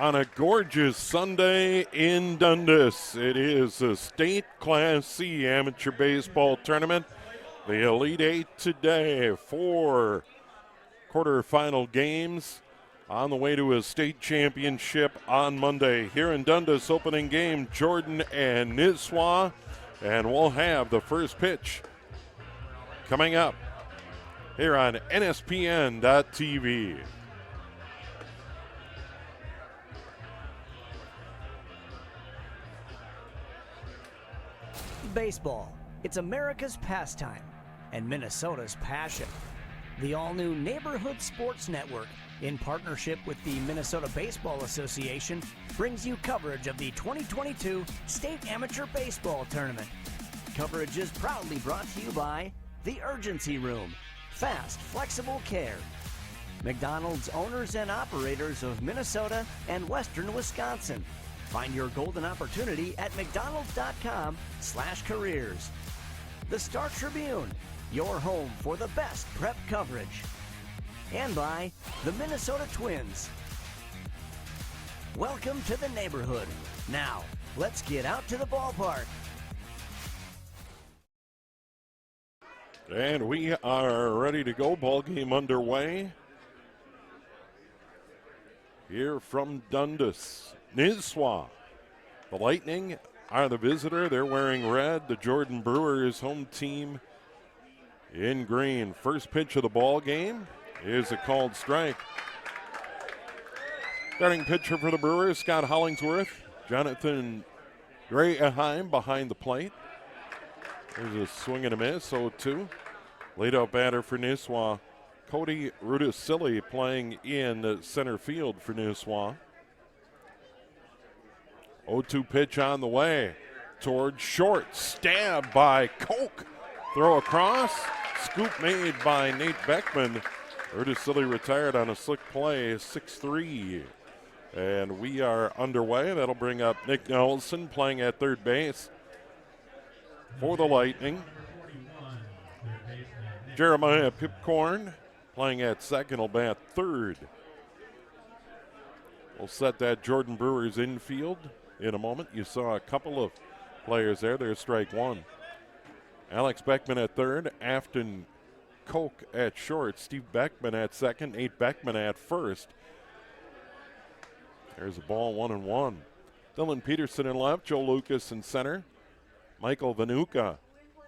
on a gorgeous Sunday in Dundas. It is a state Class C amateur baseball tournament. The Elite Eight today, 4 quarterfinal games on the way to a state championship on Monday. Here in Dundas, opening game, Jordan and Nisswa, and we'll have the first pitch coming up here on NSPN.TV. Baseball, it's America's pastime and Minnesota's passion. The all-new Neighborhood Sports Network, in partnership with the Minnesota Baseball Association, brings you coverage of the 2022 State Amateur Baseball Tournament. Coverage is proudly brought to you by The Urgency Room, fast, flexible care. McDonald's, owners and operators of Minnesota and Western Wisconsin. Find your golden opportunity at mcdonalds.com/careers. The Star Tribune, your home for the best prep coverage. And by the Minnesota Twins. Welcome to the neighborhood. Now, let's get out to the ballpark. And we are ready to go. Ball game underway here from Dundas. Nisswa, the Lightning, are the visitor. They're wearing red. The Jordan Brewers home team in green. First pitch of the ball game is a called strike. Starting pitcher for the Brewers, Scott Hollingsworth. Jonathan Graheim behind the plate. There's a swing and a miss, 0-2. Leadoff batter for Nisswa, Cody Rudisilli, playing in center field for Nisswa. 0-2 pitch on the way towards short. Stabbed by Koch. Throw across. Scoop made by Nate Beckman. Rudisilli retired on a slick play, 6-3. And we are underway. That'll bring up Nick Nelson playing at third base for the Lightning. Jeremiah Pipcorn playing at second will bat third. We'll set that Jordan Brewers infield in a moment. You saw a couple of players there. There's strike one. Alex Beckman at third. Afton Koch at short. Steve Beckman at second. Nate Beckman at first. There's a ball, 1-1. Dylan Peterson in left. Joe Lucas in center. Michael Vanuka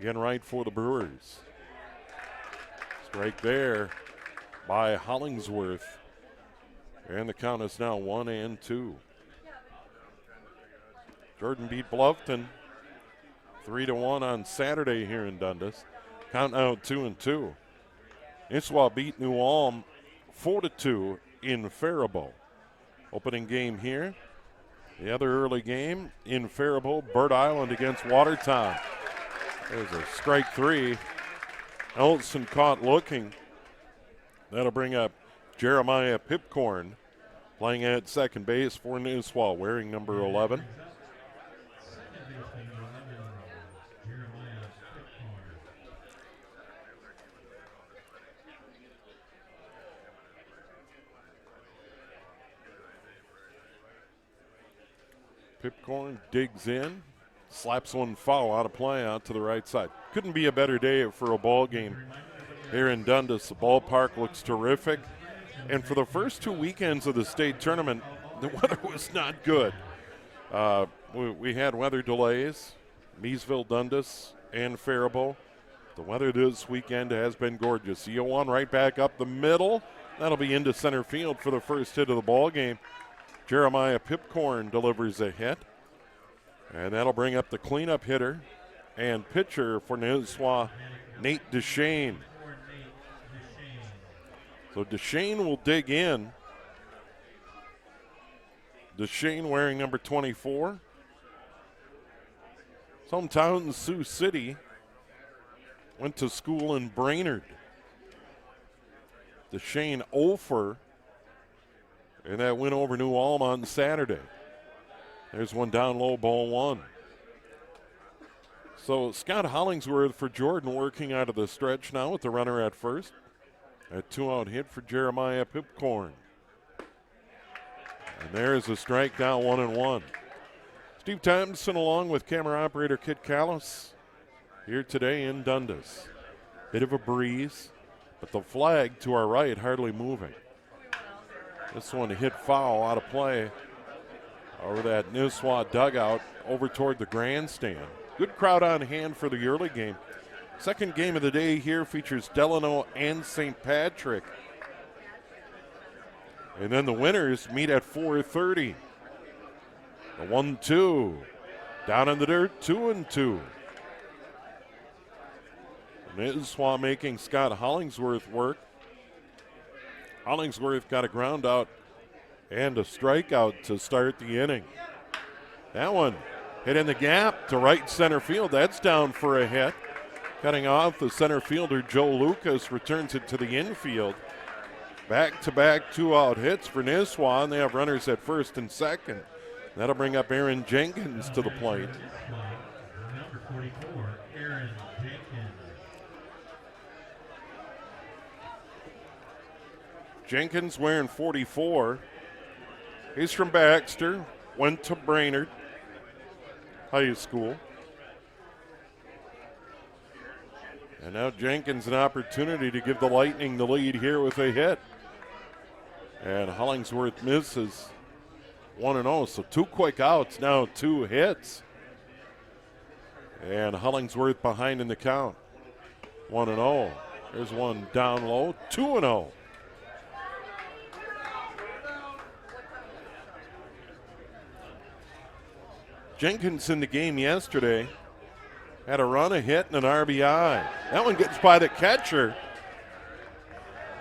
in right for the Brewers. Strike there by Hollingsworth. And the count is now 1-2. Jordan beat Bluffton 3-1 on Saturday here in Dundas. Count now 2-2. Nisswa beat New Ulm 4-2 in Faribault. Opening game here. The other early game in Faribault, Bird Island against Watertown. There's a strike three. Elson caught looking. That'll bring up Jeremiah Pipcorn, playing at second base for Nisswa, wearing number 11. Pipcorn digs in, slaps one foul out of play out to the right side. Couldn't be a better day for a ball game here in Dundas. The ballpark looks terrific. And for the first 2 weekends of the state tournament, the weather was not good. We had weather delays, Meesville, Dundas, and Faribault. The weather this weekend has been gorgeous. The 0-1 right back up the middle. That'll be into center field for the first hit of the ball game. Jeremiah Pipcorn delivers a hit. And that'll bring up the cleanup hitter and pitcher for Nisswa, Nate DeChaine. So DeChaine will dig in. DeChaine wearing number 24. His hometown in Sioux City. Went to school in Brainerd. DeChaine 0-for. And that win over New Ulm on Saturday. There's one down low, ball one. So Scott Hollingsworth for Jordan working out of the stretch now with the runner at first. A 2-out hit for Jeremiah Pipcorn. And there's a strike down, 1-1. Steve Thompson along with camera operator Kit Callis here today in Dundas. Bit of a breeze, but the flag to our right hardly moving. This one hit foul out of play over that Nisswa dugout over toward the grandstand. Good crowd on hand for the early game. Second game of the day here features Delano and St. Patrick. And then the winners meet at 4:30. The 1-2. Down in the dirt, 2-2. Nisswa making Scott Hollingsworth work. Hollingsworth got a ground out and a strikeout to start the inning. That one hit in the gap to right center field. That's down for a hit. Cutting off, the center fielder Joe Lucas returns it to the infield. Back-to-back two-out hits for Nisswa, and they have runners at first and second. That'll bring up Aaron Jenkins to the plate. Number 44, Aaron Jenkins. Jenkins wearing 44. He's from Baxter, went to Brainerd High School. And now Jenkins an opportunity to give the Lightning the lead here with a hit. And Hollingsworth misses 1-0, so 2 quick outs, now 2 hits. And Hollingsworth behind in the count. 1-0. There's one down low, 2-0. Jenkins in the game yesterday had a run, a hit, and an RBI. That one gets by the catcher,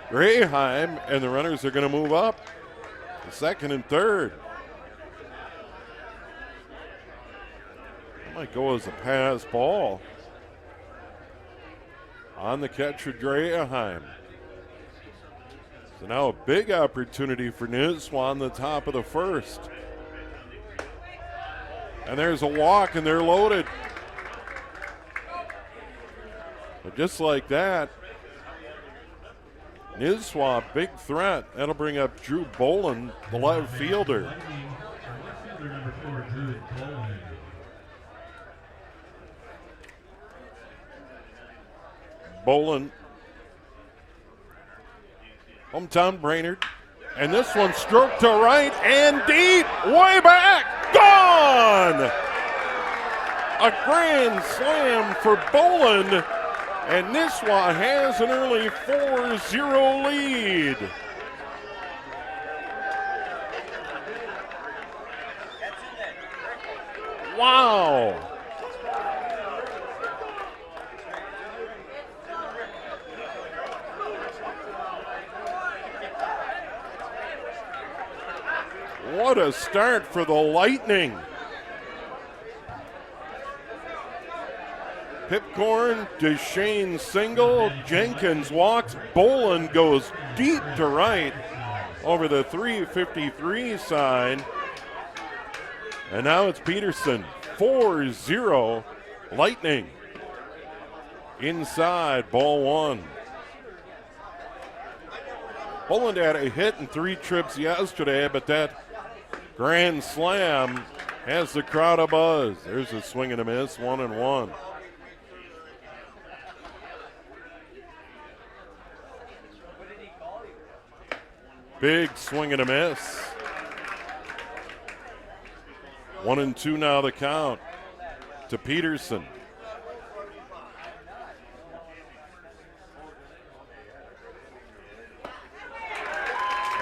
Grayheim, and the runners are going to move up to second and third. That might go as a pass ball on the catcher, Grayheim. So now a big opportunity for Nisswa on the top of the first. And there's a walk, and they're loaded. But just like that, Nisswa, big threat. That'll bring up Drew Bolin, the left fielder. Number 4, Drew Bolin. Bolin, hometown Brainerd. And this one stroked to right and deep, way back, gone! A grand slam for Bolin. And Nisswa has an early 4-0 lead. Wow. What a start for the Lightning. Pipcorn, DeChaine single, Jenkins walks, Bolin goes deep to right over the 353 side. And now it's Peterson, 4-0 Lightning. Inside, ball one. Bolin had a hit in 3 trips yesterday, but that grand slam has the crowd abuzz. There's a swing and a miss, 1-1. Big swing and a miss. 1-2 now the count to Peterson.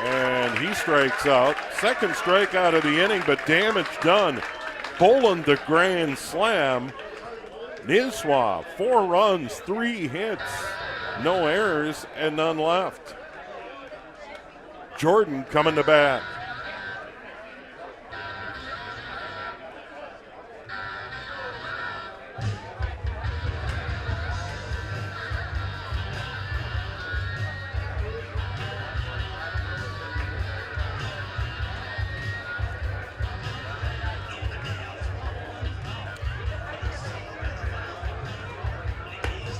And he strikes out. Second strikeout of the inning, but damage done. Bolin the grand slam. Nisswa, 4 runs, 3 hits, no errors, and none left. Jordan coming to bat.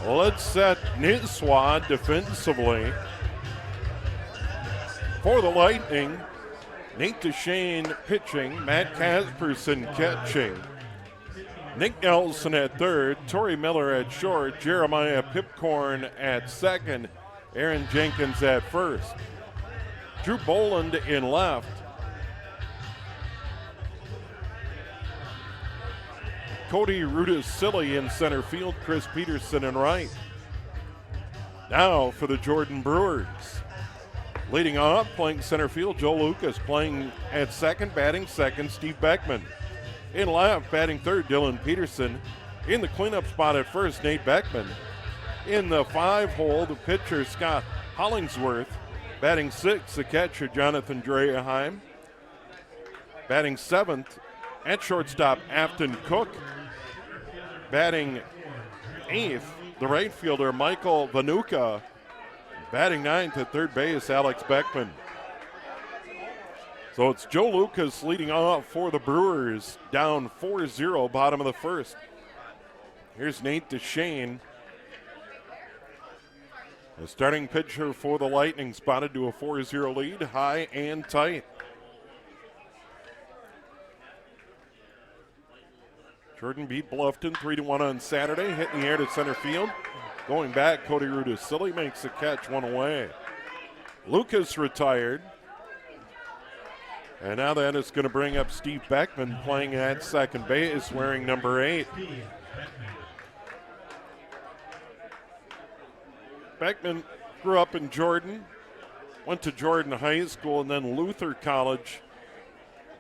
Let's set Nisswa defensively for the Lightning. Nate DeChaine pitching, Matt Casperson catching. Nick Nelson at third, Torrey Miller at short, Jeremiah Pipcorn at second, Aaron Jenkins at first. Drew Boland in left. Cody Rudisili in center field, Chris Peterson in right. Now for the Jordan Brewers. Leading off, playing center field, Joe Lucas. Playing at second, batting second, Steve Beckman. In left, batting third, Dylan Peterson. In the cleanup spot at first, Nate Beckman. In the 5-hole, the pitcher, Scott Hollingsworth. Batting sixth, the catcher, Jonathan Draheim. Batting seventh, at shortstop, Afton Cook. Batting eighth, the right fielder, Michael Vanuka. Batting ninth at third base, Alex Beckman. So it's Joe Lucas leading off for the Brewers, down 4-0, bottom of the first. Here's Nate DeChaine. The starting pitcher for the Lightning, spotted to a 4-0 lead, high and tight. Jordan beat Bluffton 3-1 on Saturday, hitting the air to center field. Going back, Cody Rudisili makes the catch, one away. Lucas retired. And now that is going to bring up Steve Beckman playing at second base, wearing number 8. Beckman grew up in Jordan, went to Jordan High School and then Luther College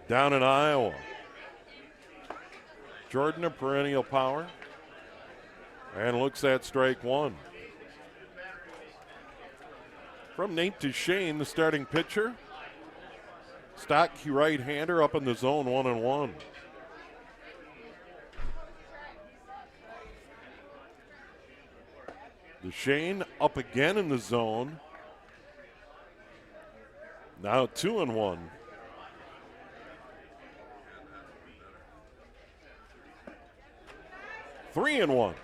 down in Iowa. Jordan, a perennial power, and looks at strike one. From Nate DeChaine, the starting pitcher. Stocky right-hander up in the zone, 1-1. DeChaine up again in the zone. Now 2-1. Three and one.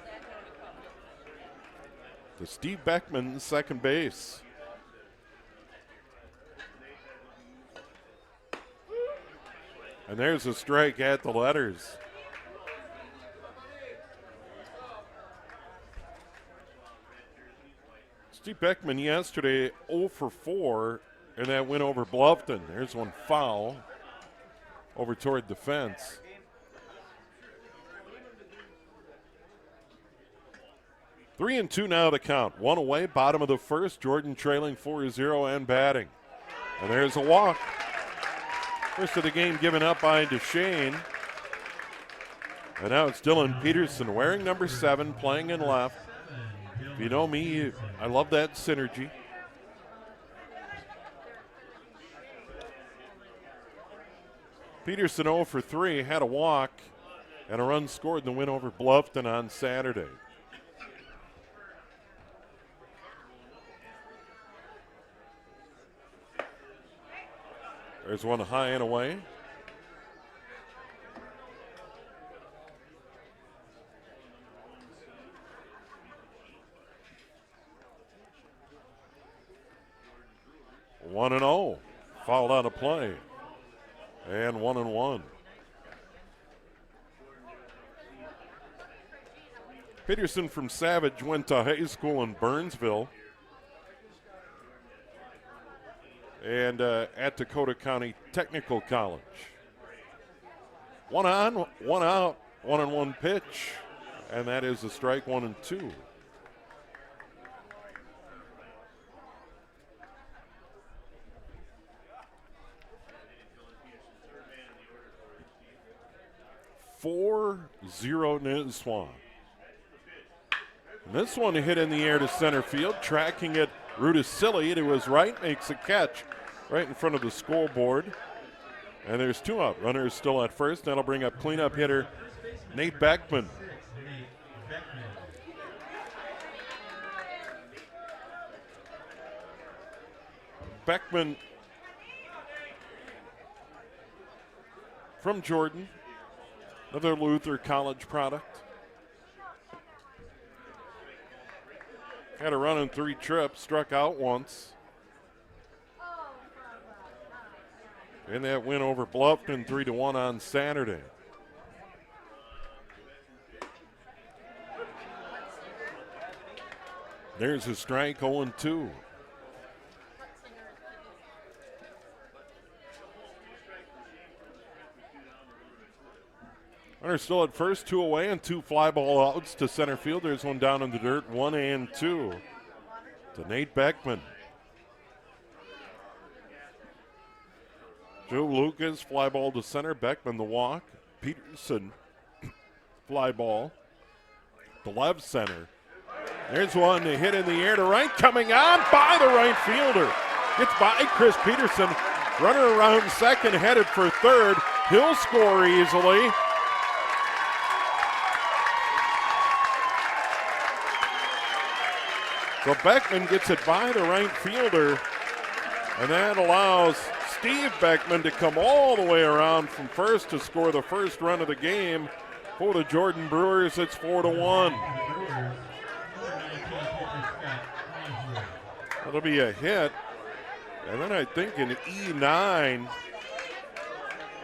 To Steve Beckman, second base. And there's a strike at the letters. Steve Beckman yesterday 0 for 4 in that win over Bluffton. There's one foul over toward the fence. Three and two now to count. One away, bottom of the first. Jordan trailing 4-0 and batting. And there's a walk. First of the game given up by DeChaine. And now it's Dylan Peterson wearing number 7, playing in left. If you know me, I love that synergy. Peterson 0 for 3, had a walk and a run scored in the win over Bluffton on Saturday. There's one high and away. One and 0. Fouled out of play. And 1-1. Peterson from Savage went to high school in Burnsville. And at Dakota County Technical College. 1 on, 1 out, 1-1 pitch. And that is a strike, 1-2. Nisswa. And this one hit in the air to center field, tracking it. Rudisili to his right makes a catch right in front of the scoreboard. And there's 2 out. Runners still at first. That'll bring up cleanup hitter Nate Beckman. Beckman from Jordan, another Luther College product. Had a run in 3 trips, struck out once. in that win over Bluffton 3-1 on Saturday. There's a strike, 0-2. Runner still at first, 2 away, and 2 fly ball outs to center field. There's one down in the dirt, 1-2 to Nate Beckman. Joe Lucas, fly ball to center. Beckman the walk. Peterson, fly ball to left center. There's one to hit in the air to right, coming on by the right fielder. Gets by Chris Peterson. Runner around second, headed for third. He'll score easily. So Beckman gets it by the right fielder, and that allows Steve Beckman to come all the way around from first to score the first run of the game for the Jordan Brewers. It's 4-1. That'll be a hit, and then I think an E9.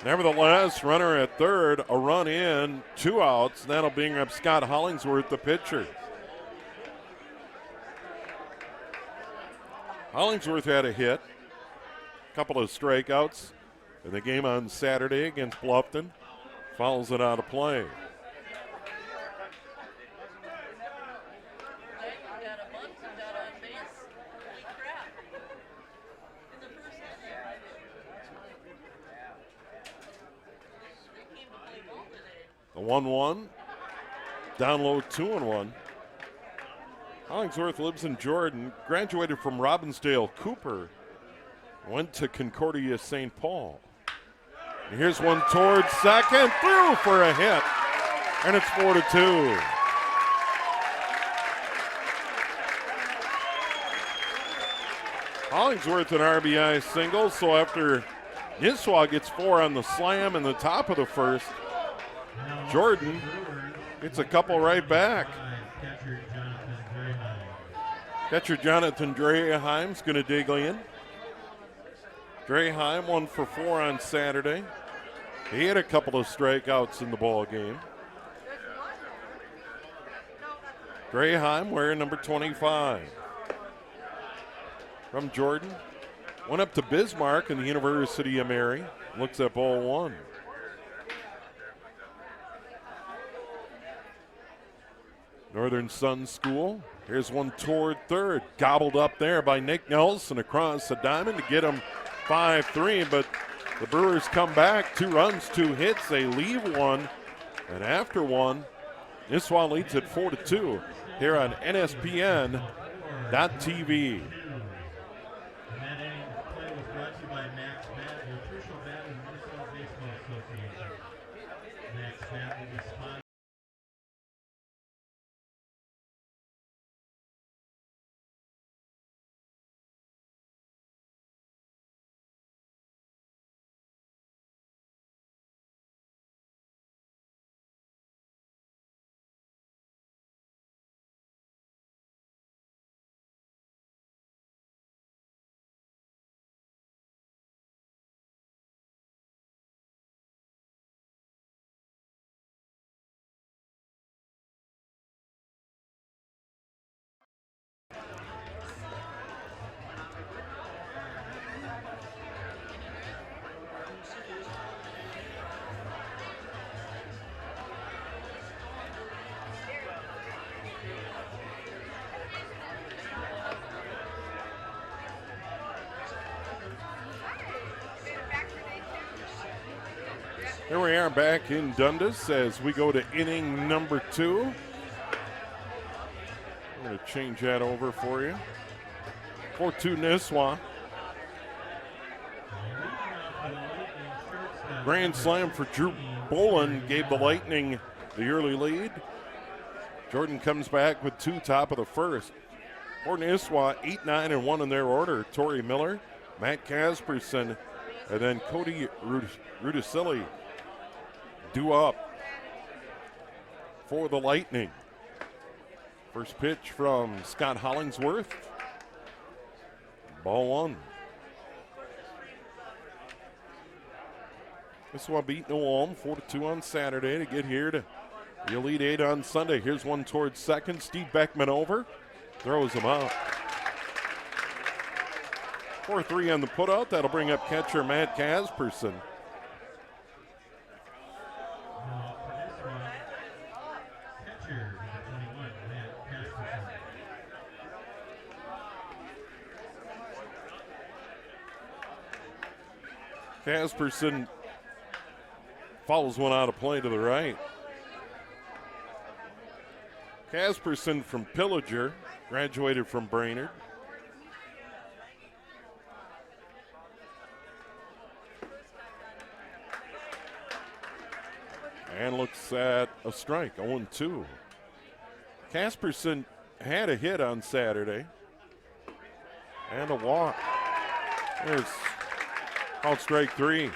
Nevertheless, runner at third, a run in, 2 outs. That'll bring up Scott Hollingsworth, the pitcher. Hollingsworth had a hit, a couple of strikeouts in the game on Saturday against Bluffton. Fouls it out of play. The 1-1, down low 2-1. Hollingsworth lives in Jordan, graduated from Robbinsdale Cooper, went to Concordia St. Paul. And here's one towards second, through for a hit, and it's 4-2. Hollingsworth an RBI single, so after Nisswa gets 4 on the slam in the top of the first, Jordan gets a couple right back. Catcher Jonathan Draheim's going to dig in. Draheim 1 for 4 on Saturday. He had a couple of strikeouts in the ball game. Draheim wearing number 25. From Jordan, went up to Bismarck in the University of Mary. Looks at ball 1. Northern Sun School. Here's one toward third. Gobbled up there by Nick Nelson across the diamond to get him 5-3. But the Brewers come back. 2 runs, 2 hits. They leave one. And after one, Nisswa leads at 4-2 here on NSPN.TV. Here we are back in Dundas as we go to inning number 2. I'm going to change that over for you. 4-2 Nisswa. Grand slam for Drew Bolin gave the Lightning the early lead. Jordan comes back with 2 top of the first. For Nisswa, 8, 9, and 1 in their order. Torrey Miller, Matt Casperson, and then Cody Rudicelli due up for the Lightning. First pitch from Scott Hollingsworth. Ball 1. Nisswa beat New Ulm 4-2 on Saturday to get here to the Elite Eight on Sunday. Here's one towards second. Steve Beckman over. Throws him out. 4-3 on the putout. That'll bring up catcher Matt Kasperson. Kasperson follows one out of play to the right. Kasperson from Pillager, graduated from Brainerd. And looks at a strike, 0-2. Kasperson had a hit on Saturday and a walk. There's called strike three.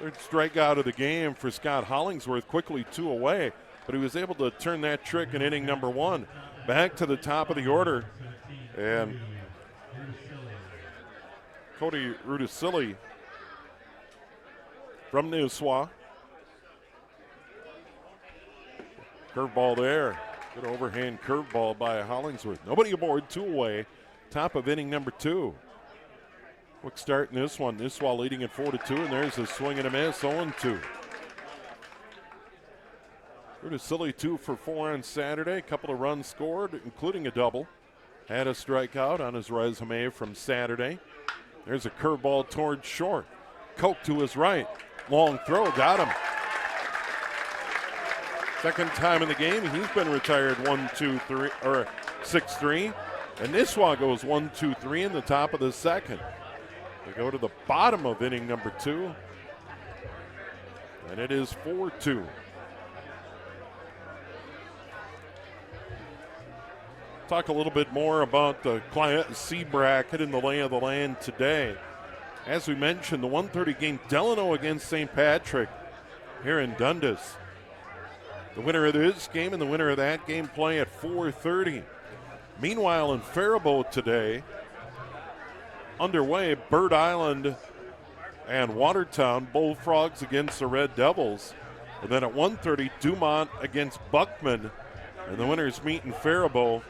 Third strikeout of the game for Scott Hollingsworth, quickly 2 away, but he was able to turn that trick in inning number 1. Back to the top of the order, and Cody Rudisilli from Nisswa. Curveball there. Good overhand curveball by Hollingsworth. Nobody aboard, 2 away. Top of inning number 2. Quick start in this one. Nisswa leading at 4-2, and there's a swing and a miss, 0-2. Rudisilli 2 for 4 on Saturday. A couple of runs scored, including a double. Had a strikeout on his resume from Saturday. There's a curveball towards short. Koch to his right. Long throw, got him. Second time in the game, he's been retired 6-3. And Nisswa goes 1-2-3 in the top of the second. We go to the bottom of inning number 2. And it is 4-2. Talk a little bit more about the Class C bracket and the lay of the land today. As we mentioned, the 1:30 game, Delano against St. Patrick here in Dundas. The winner of this game and the winner of that game play at 4:30. Meanwhile, in Faribault today, underway, Bird Island and Watertown, Bullfrogs against the Red Devils. And then at 1:30, Dumont against Buckman. And the winners meet in Faribault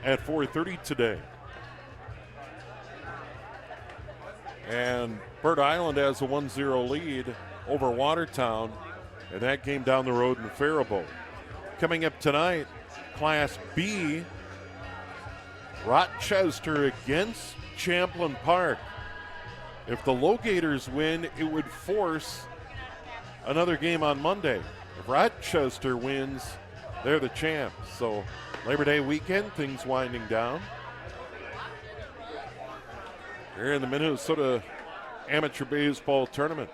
at 4:30 today. And Bird Island has a 1-0 lead over Watertown, and that game down the road in Faribault. Coming up tonight, Class B, Rochester against Champlin Park. If the Low-Gators win, it would force another game on Monday. If Rochester wins, they're the champs. So Labor Day weekend, things winding down. Here in the Minnesota Amateur Baseball Tournament.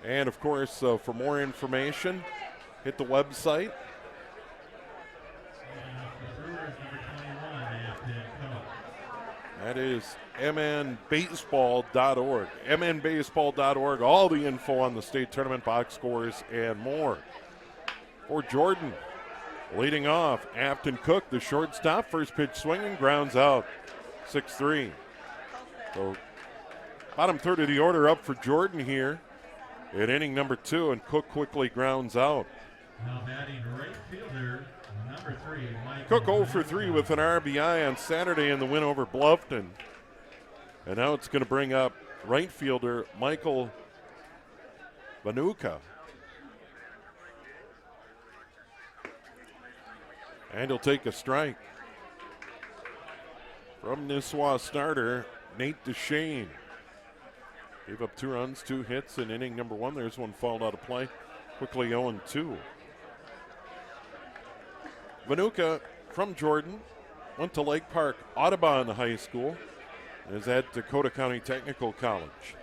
And of course, for more information, hit the website. That is mnbaseball.org. mnbaseball.org, all the info on the state tournament, box scores, and more. For Jordan, leading off, Afton Cook, the shortstop, first pitch swinging, grounds out, 6-3. So bottom third of the order up for Jordan here in inning number 2, and Cook quickly grounds out. Now batting right fielder, number 3, Cook 0 for 3 with an RBI on Saturday in the win over Bluffton. And now it's going to bring up right fielder Michael Vanuka. And he'll take a strike. From Nisswa starter, Nate DeChaine. Gave up 2 runs, 2 hits in inning number 1. There's one fouled out of play. Quickly 0-2. Vanuka from Jordan, went to Lake Park Audubon High School, and is at Dakota County Technical College.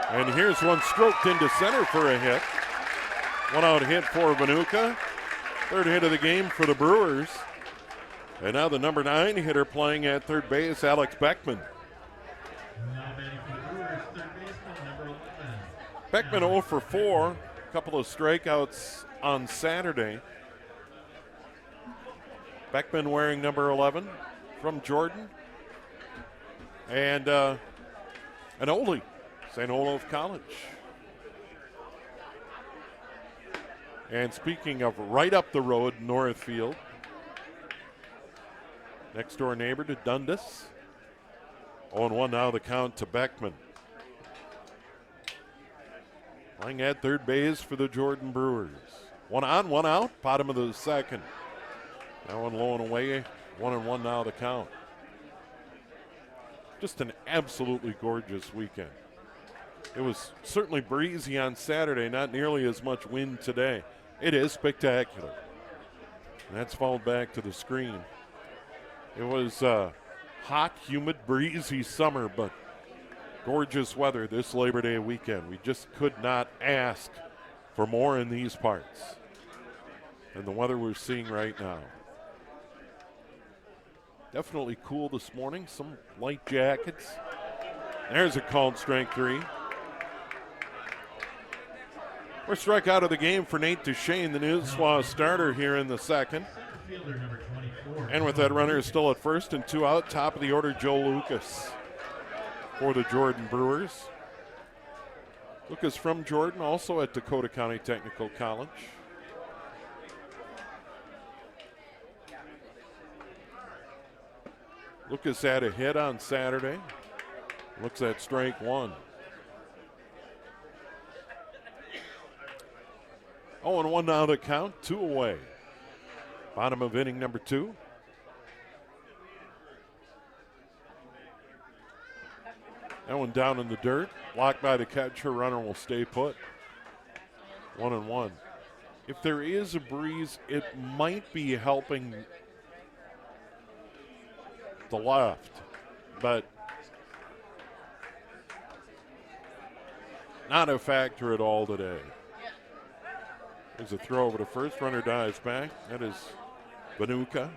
And here's one stroked into center for a hit. 1 out hit for Vanuka. 3rd hit of the game for the Brewers. And now the number 9 hitter playing at third base, Alex Beckman. Now batting for the Brewers, third baseman, number 11. Beckman 0 for 4, a couple of strikeouts on Saturday. Beckman wearing number 11 from Jordan. and an oldie, St. Olaf College. And speaking of right up the road, Northfield, next door neighbor to Dundas. 0-1 now the count to Beckman. Playing at third base for the Jordan Brewers. 1 on, 1 out, bottom of the second. That one low and away, 1-1 now the count. Just an absolutely gorgeous weekend. It was certainly breezy on Saturday, not nearly as much wind today. It is spectacular. And that's followed back to the screen. It was hot, humid, breezy summer, but gorgeous weather this Labor Day weekend. We just could not ask for more in these parts than the weather we're seeing right now. Definitely cool this morning, some light jackets. There's a called strike 3. We're struck out of the game for Nate DeChaine, the Nisswa starter here in the second. And with that runner still at first and 2 out, top of the order, Joe Lucas for the Jordan Brewers. Lucas from Jordan, also at Dakota County Technical College. Lucas had a hit on Saturday. Looks at strike 1. 0-1 now to count, 2 away. Bottom of inning number 2. That one down in the dirt. Blocked by the catcher. Runner will stay put. 1-1. If there is a breeze, it might be helping the left, but not a factor at all today. There's a throw over to first. Runner dives back. That is Vanuka,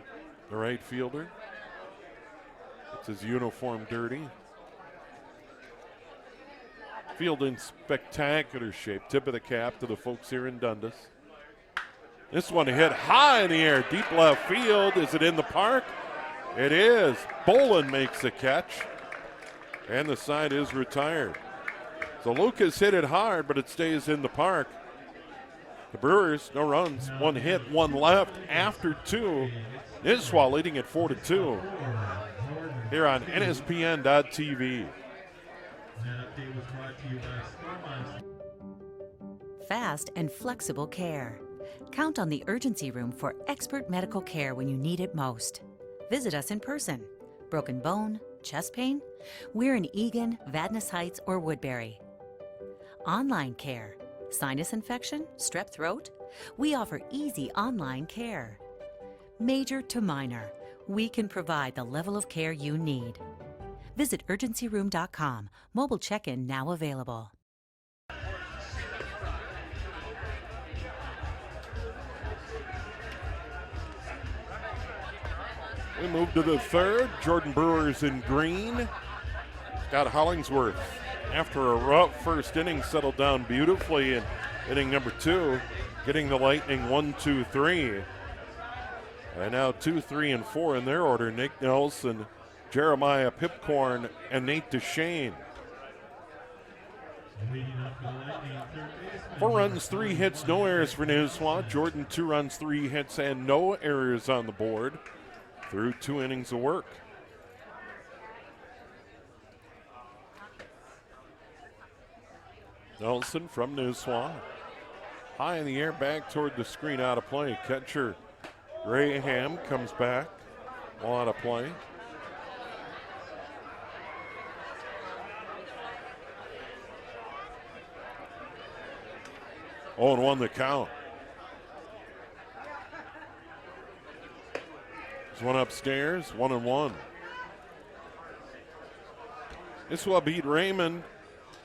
the right fielder. It's his uniform dirty. Field in spectacular shape. Tip of the cap to the folks here in Dundas. This one hit high in the air, deep left field. Is it in the park? It is. Bolin makes the catch, and the side is retired. So Lucas hit it hard, but it stays in the park. The Brewers, no runs, 1 hit, 1 left after 2. Nisswa leading at 4-2 here on NSPN.TV. Fast and flexible care. Count on the urgency room for expert medical care when you need it most. Visit us in person. Broken bone, chest pain? We're in Eagan, Vadnais Heights, or Woodbury. Online care. Sinus infection? Strep throat? We offer easy online care. Major to minor, we can provide the level of care you need. Visit urgencyroom.com. Mobile check-in now available. We move to the third. Jordan Brewers in green. Scott Hollingsworth, after a rough first inning, settled down beautifully in inning number 2, getting the Lightning 1, 2, 3. And now 2, 3, and 4 in their order. Nick Nelson, Jeremiah Pipcorn, and Nate DeChaine. 4 runs, 3 hits, no errors for Nisswa. Jordan 2 runs, 3 hits, and no errors on the board through 2 innings of work. Nelson from Nisswa. High in the air, back toward the screen, out of play. Catcher Graham comes back, all out of play. Oh, and 1 the count. There's one upstairs, 1-1. Nisswa beat Raymond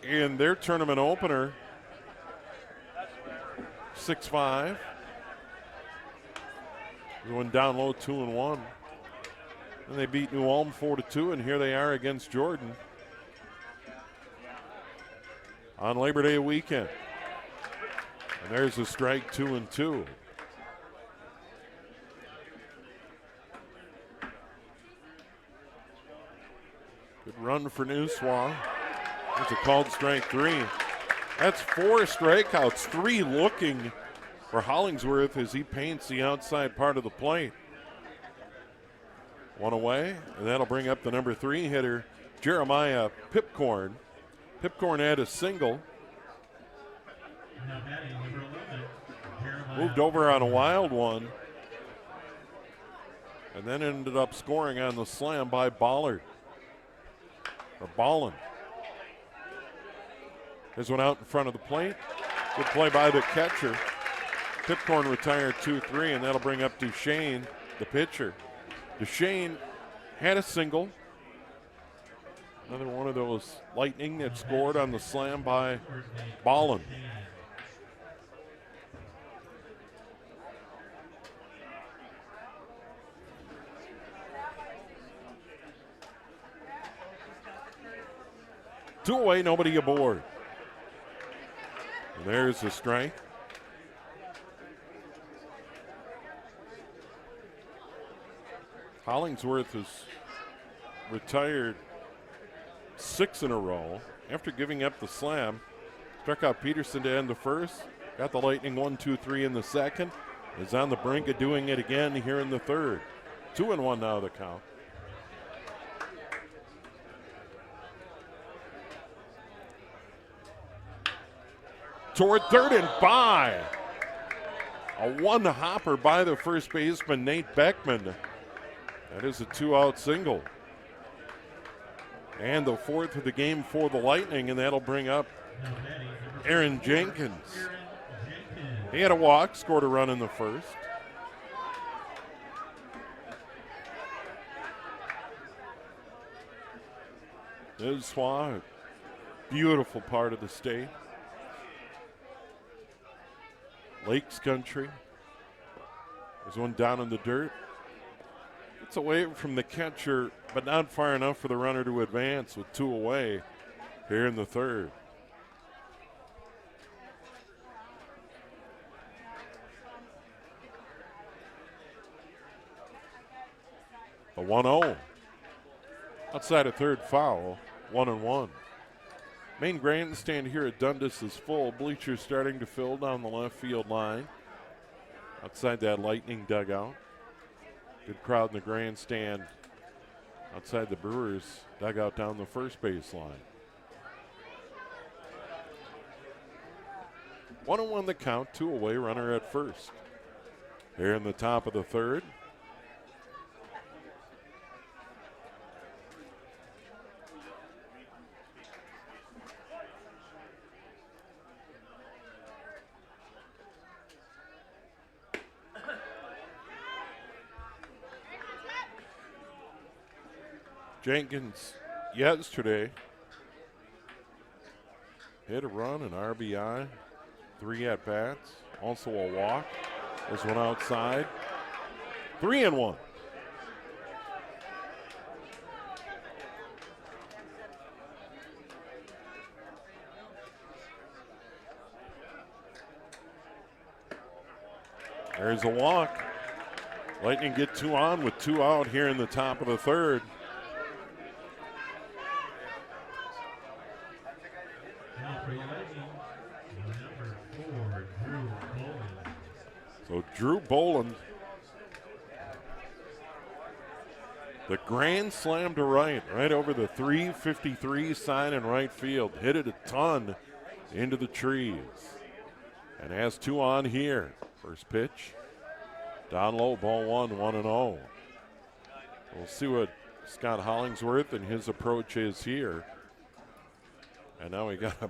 in their tournament opener 6-5. Going down low 2-1. And they beat New Ulm 4-2, and here they are against Jordan on Labor Day weekend. And there's a strike, 2-2. Good run for Nisswa. There's a called strike 3. That's 4 strikeouts, 3 looking for Hollingsworth as he paints the outside part of the plate. 1 away, and that'll bring up the number 3 hitter, Jeremiah Pipcorn. Pipcorn had a single. Now batting number 11, Jeremiah. Moved over on a wild one. And then ended up scoring on the slam by Ballard. Or Ballin. There's one out in front of the plate. Good play by the catcher. Pipcorn retired 2-3, and that'll bring up DeChaine, the pitcher. DeChaine had a single. Another one of those Lightning that scored on the slam by Ballin. Two away, nobody aboard. And there's the strike. Hollingsworth has retired 6 in a row after giving up the slam. Struck out Peterson to end the first. Got the Lightning 1-2-3 in the second. Is on the brink of doing it again here in the third. 2-1 now the count. Toward third and by. A one-hopper by the first baseman, Nate Beckman. That is a 2-out single. And the 4th of the game for the Lightning, and that'll bring up Aaron Jenkins. He had a walk, scored a run in the first. Nisswa, beautiful part of the state. Lakes country. There's one down in the dirt. It's away from the catcher, but not far enough for the runner to advance with 2 away here in the third. A 1-0. Outside a third foul, 1-1. Main grandstand here at Dundas is full. Bleachers starting to fill down the left field line. Outside that Lightning dugout. Good crowd in the grandstand outside the Brewers dugout down the first base line. 1-1 the count, 2 away, runner at first. Here in the top of the third. Jenkins yesterday hit a run, an RBI, 3 at-bats, also a walk. There's one outside. 3-1. There's a walk. Lightning get 2 on with 2 out here in the top of the third. So Drew Boland, the grand slam to right over the 353 sign in right field. Hit it a ton into the trees. And has 2 on here. First pitch, down low, ball 1, 1-0. We'll see what Scott Hollingsworth and his approach is here. And now we got a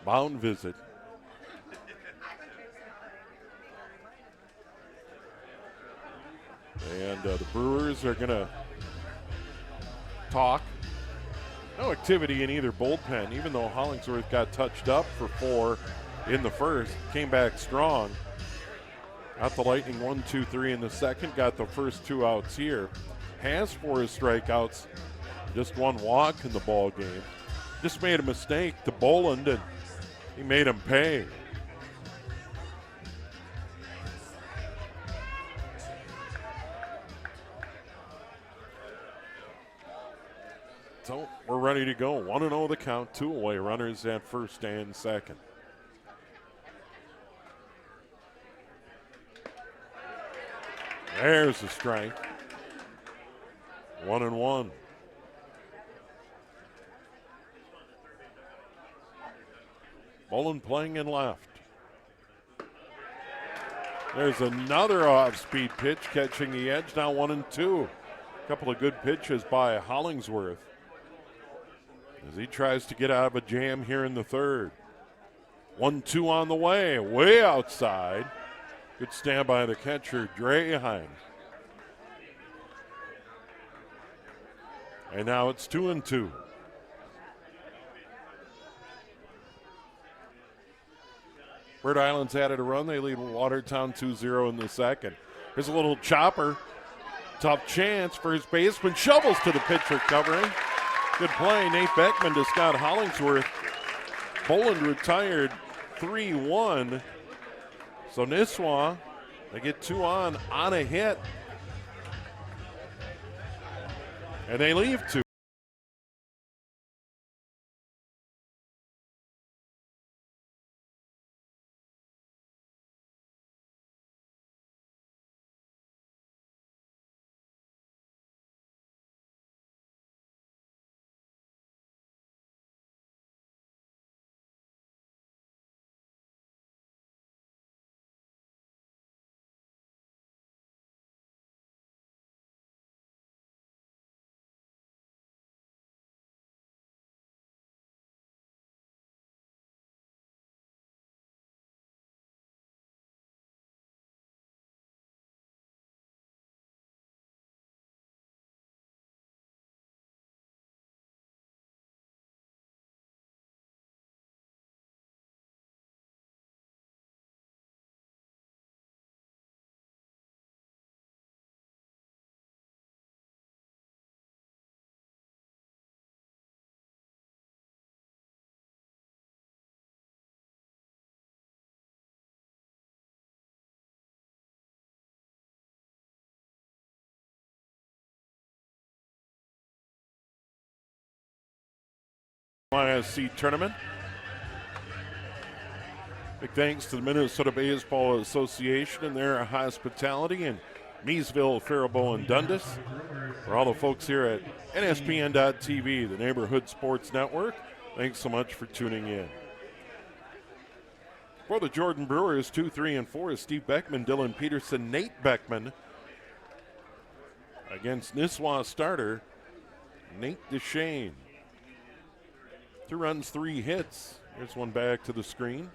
mound visit. And the Brewers are going to talk. No activity in either bullpen, even though Hollingsworth got touched up for 4 in the first. Came back strong. Got the Lightning 1-2-3 in the second. Got the first 2 outs here. Has 4 strikeouts. Just 1 walk in the ball game. Just made a mistake to Boland, and he made him pay. So we're ready to go. 1-0 the count, 2 away runners at first and second. There's the strike. 1-1. Bolin playing in left. There's another off-speed pitch catching the edge, now 1-2. A couple of good pitches by Hollingsworth as he tries to get out of a jam here in the third. 1-2 on the way outside. Good stand by the catcher, Draheim. And now it's 2-2. Bird Island's added a run. They lead Watertown 2-0 in the second. Here's a little chopper. Tough chance. First baseman shovels to the pitcher covering. Good play. Nate Beckman to Scott Hollingsworth. Poland retired 3-1. So Nisswa, they get 2 on a hit. And they leave 2. Class C tournament. Big thanks to the Minnesota Baseball Association and their hospitality in Meesville, Faribault, and Dundas. For all the folks here at NSPN.TV, the Neighborhood Sports Network, thanks so much for tuning in. For the Jordan Brewers, 2, 3, and 4 is Steve Beckman, Dylan Peterson, Nate Beckman. Against Nisswa starter, Nate DeChaine. 2 runs, 3 hits. Here's one back to the screen.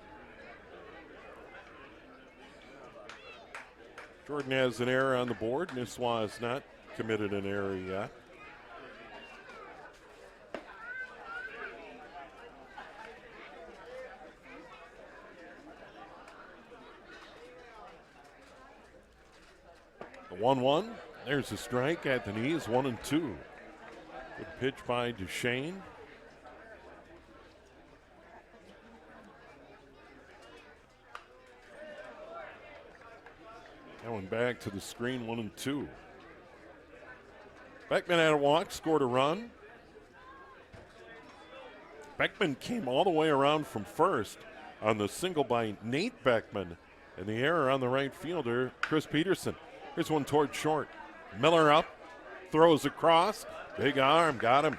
Jordan has an error on the board. Nisswa has not committed an error yet. The 1-1. There's a strike at the knees, 1-2. Good pitch by DeChaine. Going back to the screen, 1-2. Beckman had a walk, scored a run. Beckman came all the way around from first on the single by Nate Beckman, and the error on the right fielder, Chris Peterson. Here's one toward short. Miller up, throws across, big arm, got him.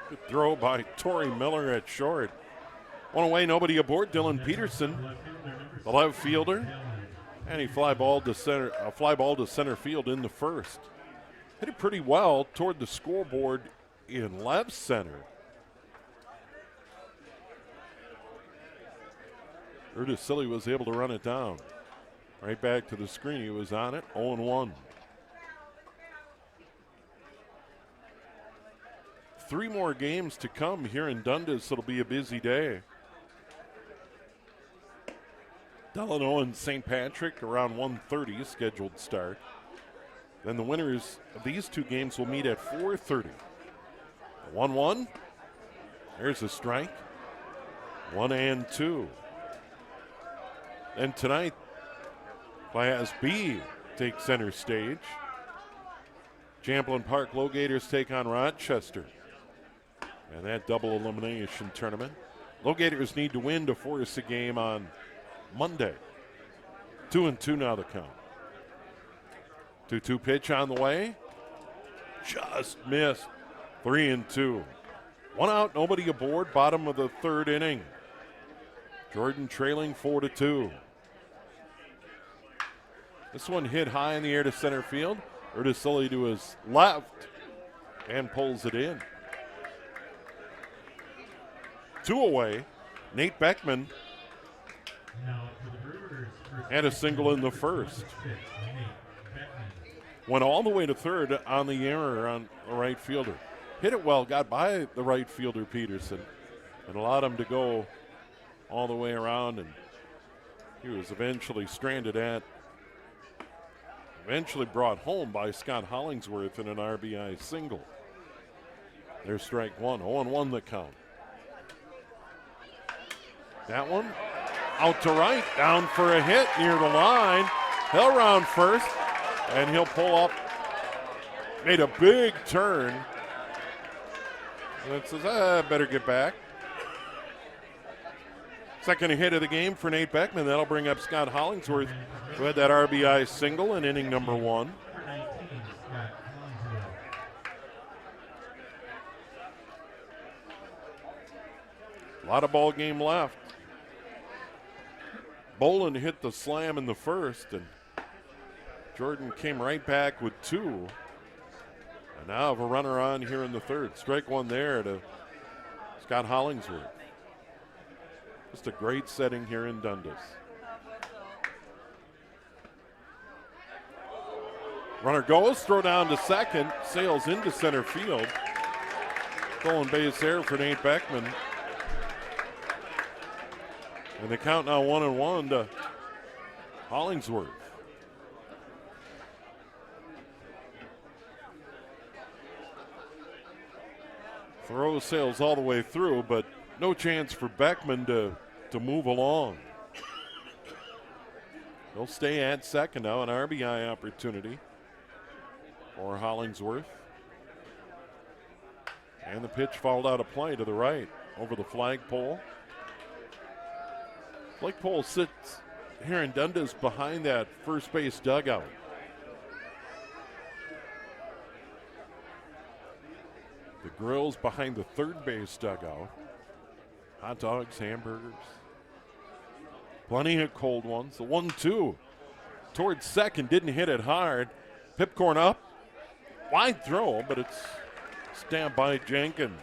Good throw by Torrey Miller at short. One away, nobody aboard. Dylan Peterson, the left fielder, and he fly ball to center field in the first. Hit it pretty well toward the scoreboard in left center. Urdusilli was able to run it down. Right back to the screen, he was on it, 0-1. 3 more games to come here in Dundas. It'll be a busy day. Delano and St. Patrick around 1:30 scheduled start. Then the winners of these 2 games will meet at 4:30. 1-1. There's a strike. 1-2. And tonight, Class B takes center stage. Champlain Park Low Gators take on Rochester. And that double elimination tournament. Low Gators need to win to force a game on Monday. 2-2 now the count. 2-2 pitch on the way. Just missed. 3-2. One out, nobody aboard. Bottom of the third inning. Jordan trailing 4-2. This one hit high in the air to center field. Urtasilli to his left and pulls it in. 2 away. Nate Beckman had a single in the first. Went all the way to third on the error on the right fielder. Hit it well, got by the right fielder Peterson, and allowed him to go all the way around, and he was eventually brought home by Scott Hollingsworth in an RBI single. There's strike one, 0-1 the count. That one out to right, down for a hit near the line. He'll round first, and he'll pull up. Made a big turn. And it says, better get back. Second hit of the game for Nate Beckman. That'll bring up Scott Hollingsworth, who had that RBI single in inning number 1. A lot of ball game left. Bolin hit the slam in the first, and Jordan came right back with 2. And now have a runner on here in the third. Strike one there to Scott Hollingsworth. Just a great setting here in Dundas. Runner goes, throw down to second, sails into center field. Stolen base there for Nate Beckman. And the count now 1-1 to Hollingsworth. Throw sails all the way through, but no chance for Beckman to move along. He'll stay at second now, an RBI opportunity for Hollingsworth. And the pitch fouled out of play to the right over the flagpole. Flagpole sits here in Dundas behind that first base dugout. The grill's behind the third base dugout. Hot dogs, hamburgers. Plenty of cold ones. The 1-2 towards second, didn't hit it hard. Pipcorn up. Wide throw, but it's stabbed by Jenkins.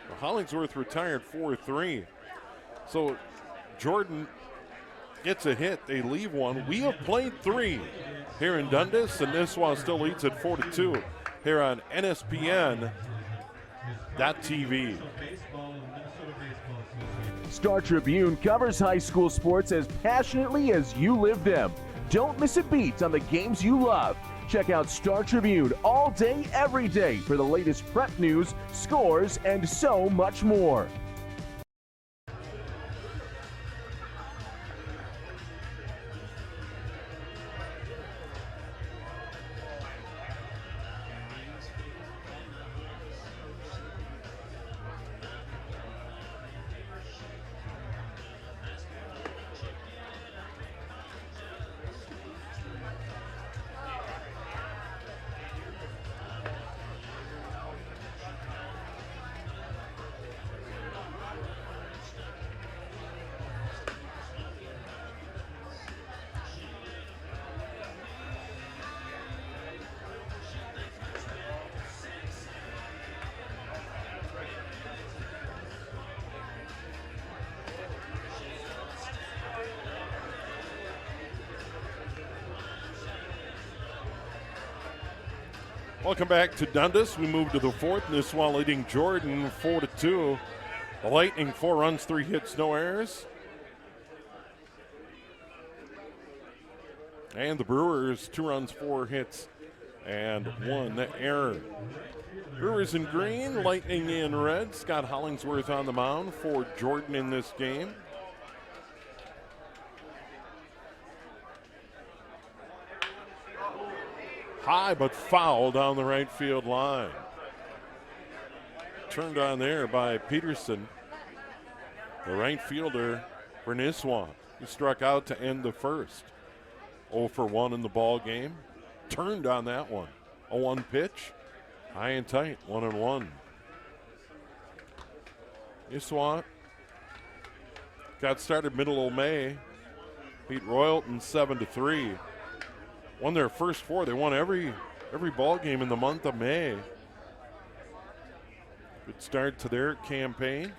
Well, Hollingsworth retired 4-3. So Jordan gets a hit. They leave one. We have played 3 here in Dundas, and Nisswa still leads at 4-2 here on NSPN.TV. Star Tribune covers high school sports as passionately as you live them. Don't miss a beat on the games you love. Check out Star Tribune all day, every day for the latest prep news, scores, and so much more. Welcome back to Dundas. We move to the fourth. Nisswa leading Jordan 4-2. The Lightning 4 runs, 3 hits, no errors. And the Brewers 2 runs, 4 hits, and 1 error. Brewers in green, Lightning in red. Scott Hollingsworth on the mound for Jordan in this game. high but foul down the right field line. Turned on there by Peterson, the right fielder for Nisswa. He struck out to end the first. 0 for 1 in the ball game. Turned on that one. 0-1 pitch. High and tight, 1-1. Nisswa got started middle of May. Beat Royalton 7-3. Won their first 4. They won every ball game in the month of May. Good start to their campaign.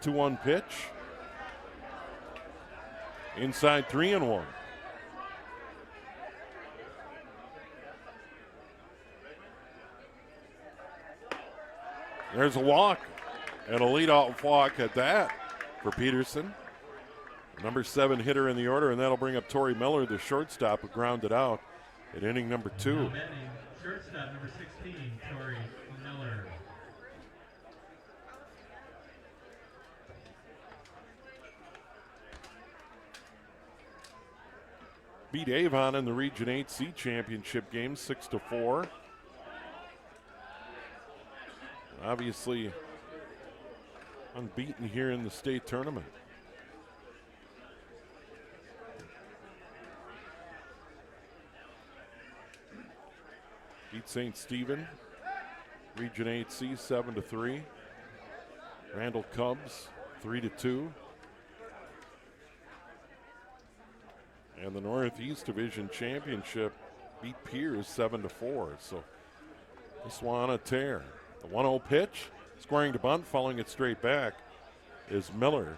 2-1 pitch. Inside 3-1. There's a walk and a leadoff walk at that for Peterson. Number 7 hitter in the order, and that'll bring up Torrey Miller, the shortstop, who grounded out at inning number 2. Now batting, shortstop number 16, Torrey Miller. Beat Avon in the Region 8C championship game 6-4. Obviously unbeaten here in the state tournament. Beat St. Stephen, Region 8C 7-3. Randall Cubs 3-2. And the Northeast Division Championship beat Piers 7-4. So this one on a tear. The 1-0 pitch, scoring to bunt, following it straight back is Miller.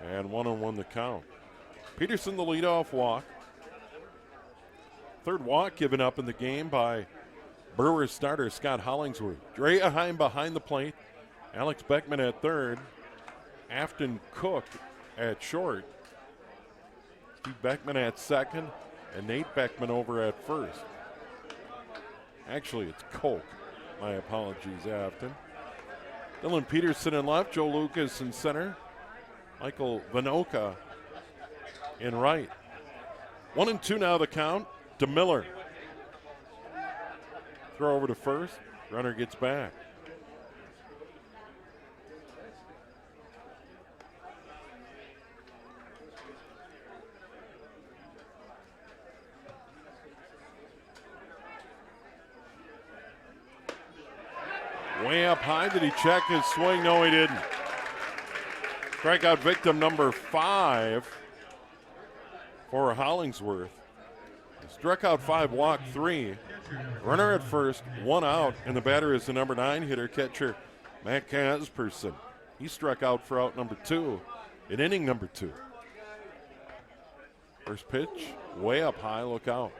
And 1-1 the count. Peterson the leadoff walk. Third walk given up in the game by Brewers starter Scott Hollingsworth. Dre Aheim behind the plate. Alex Beckman at third. Afton Cook at short. Steve Beckman at second. And Nate Beckman over at first. Actually, it's Coke. My apologies, Afton. Dylan Peterson in left. Joe Lucas in center. Michael Vinoka in right. 1-2 now the count to Miller. Throw over to first. Runner gets back. Way up high. Did he check his swing? No, he didn't. Strikeout victim number 5 for Hollingsworth. Struck out 5, walked 3. Runner at first, 1 out, and the batter is the number 9 hitter, catcher Matt Kasperson. He struck out for out number 2 in inning number 2. First pitch, way up high, look out.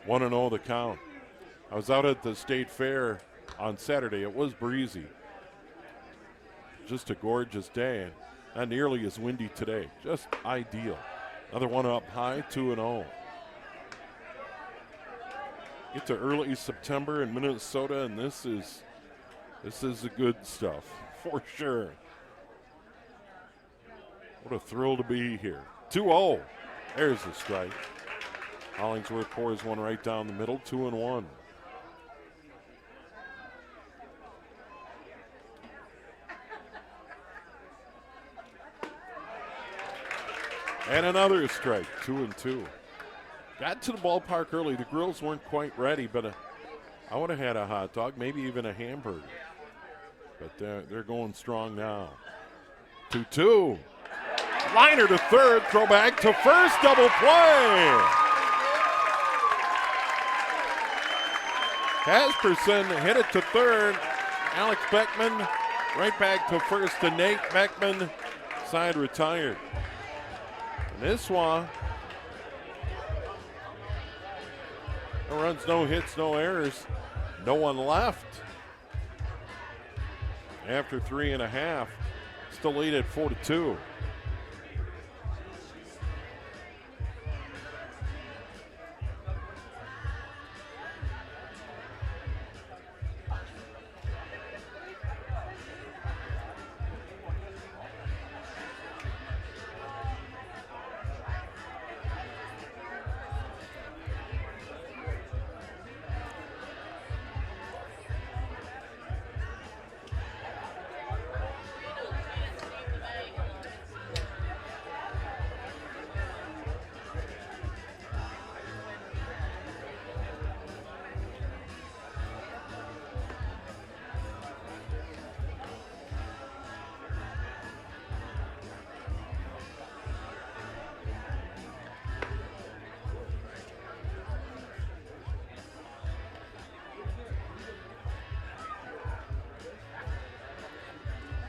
1-0 the count. I was out at the State Fair on Saturday. It was breezy. Just a gorgeous day. Not nearly as windy today. Just ideal. Another one up high, 2-0. Get to early September in Minnesota, and this is the good stuff for sure. What a thrill to be here. 2-0. There's the strike. Hollingsworth pours one right down the middle, 2-1. And another strike, 2-2. Got to the ballpark early. The grills weren't quite ready, but I would have had a hot dog, maybe even a hamburger. But they're going strong now. 2-2. Liner to third, throw back to first, double play. Kasperson hit it to third. Alex Beckman right back to first to Nate Beckman. Side retired. Nisswa. No runs, no hits, no errors. No one left. After 3.5. Still lead at 4-2.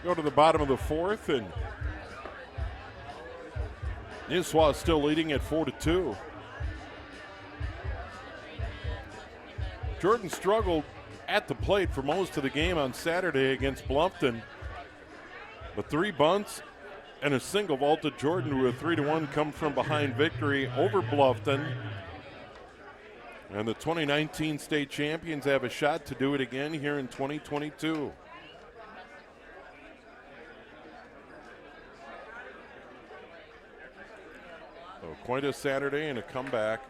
Go to the bottom of the fourth, and Nisswa still leading at 4-2. Jordan struggled at the plate for most of the game on Saturday against Bluffton, but 3 bunts and a single vaulted Jordan to a 3-1 come from behind victory over Bluffton. And the 2019 state champions have a shot to do it again here in 2022. So quite a Saturday and a comeback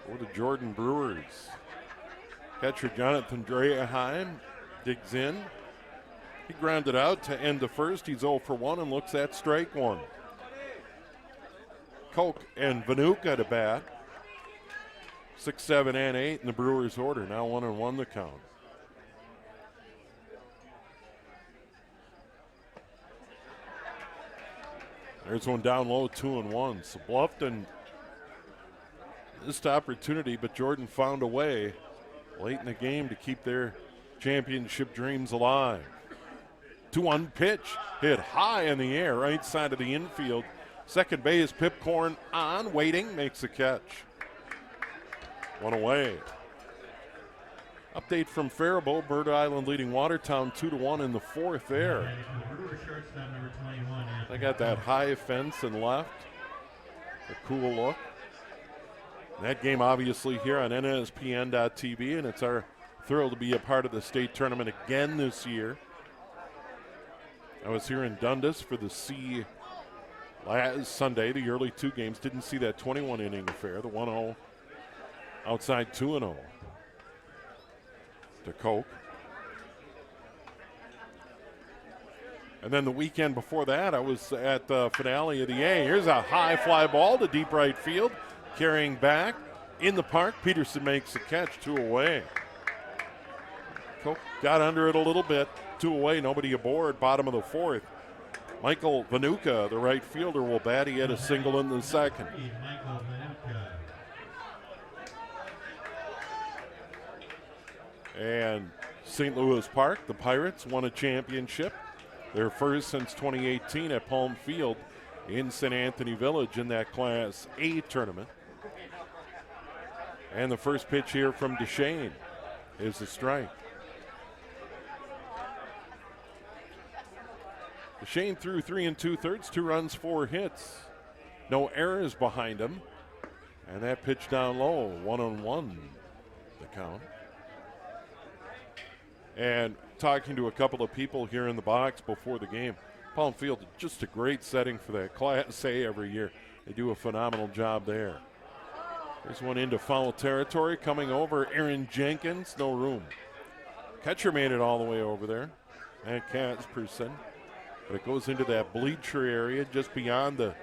for the Jordan Brewers. Catcher Jonathan Dreheim digs in. He grounded out to end the first. He's 0 for 1 and looks at strike one. Koch and Vanuka to bat. 6, 7, and 8 in the Brewers' order. Now 1-1 the count. There's one down low, 2-1. So Bluffton missed opportunity, but Jordan found a way late in the game to keep their championship dreams alive. 2-1 pitch, hit high in the air, right side of the infield. Second base, Pipcorn on, waiting, makes the catch. One away. Update from Faribault, Bird Island leading Watertown 2-1 in the fourth there. They got that high fence and left. A cool look. That game obviously here on NSPN.TV, and it's our thrill to be a part of the state tournament again this year. I was here in Dundas for the C last Sunday, the early 2 games. Didn't see that 21-inning affair, the 1-0 outside 2-0 to Koch. And then the weekend before that, I was at the finale of the A. Here's a high fly ball to deep right field. Carrying back in the park. Peterson makes the catch, 2 away. Koch got under it a little bit. 2 away, nobody aboard, bottom of the fourth. Michael Vanuka, the right fielder, will bat. He had a single in the second. And St. Louis Park, the Pirates won a championship. Their first since 2018 at Palm Field in St. Anthony Village in that Class A tournament. And the first pitch here from DeChaine is a strike. DeChaine threw 3 2/3, 2 runs, 4 hits. No errors behind him. And that pitch down low, 1-1 the count. And talking to a couple of people here in the box before the game, Palm Field, just a great setting for that Class A every year. They do a phenomenal job there. There's one into foul territory coming over. Aaron Jenkins, no room. Catcher made it all the way over there. And Kasperson. But it goes into that bleacher area just beyond the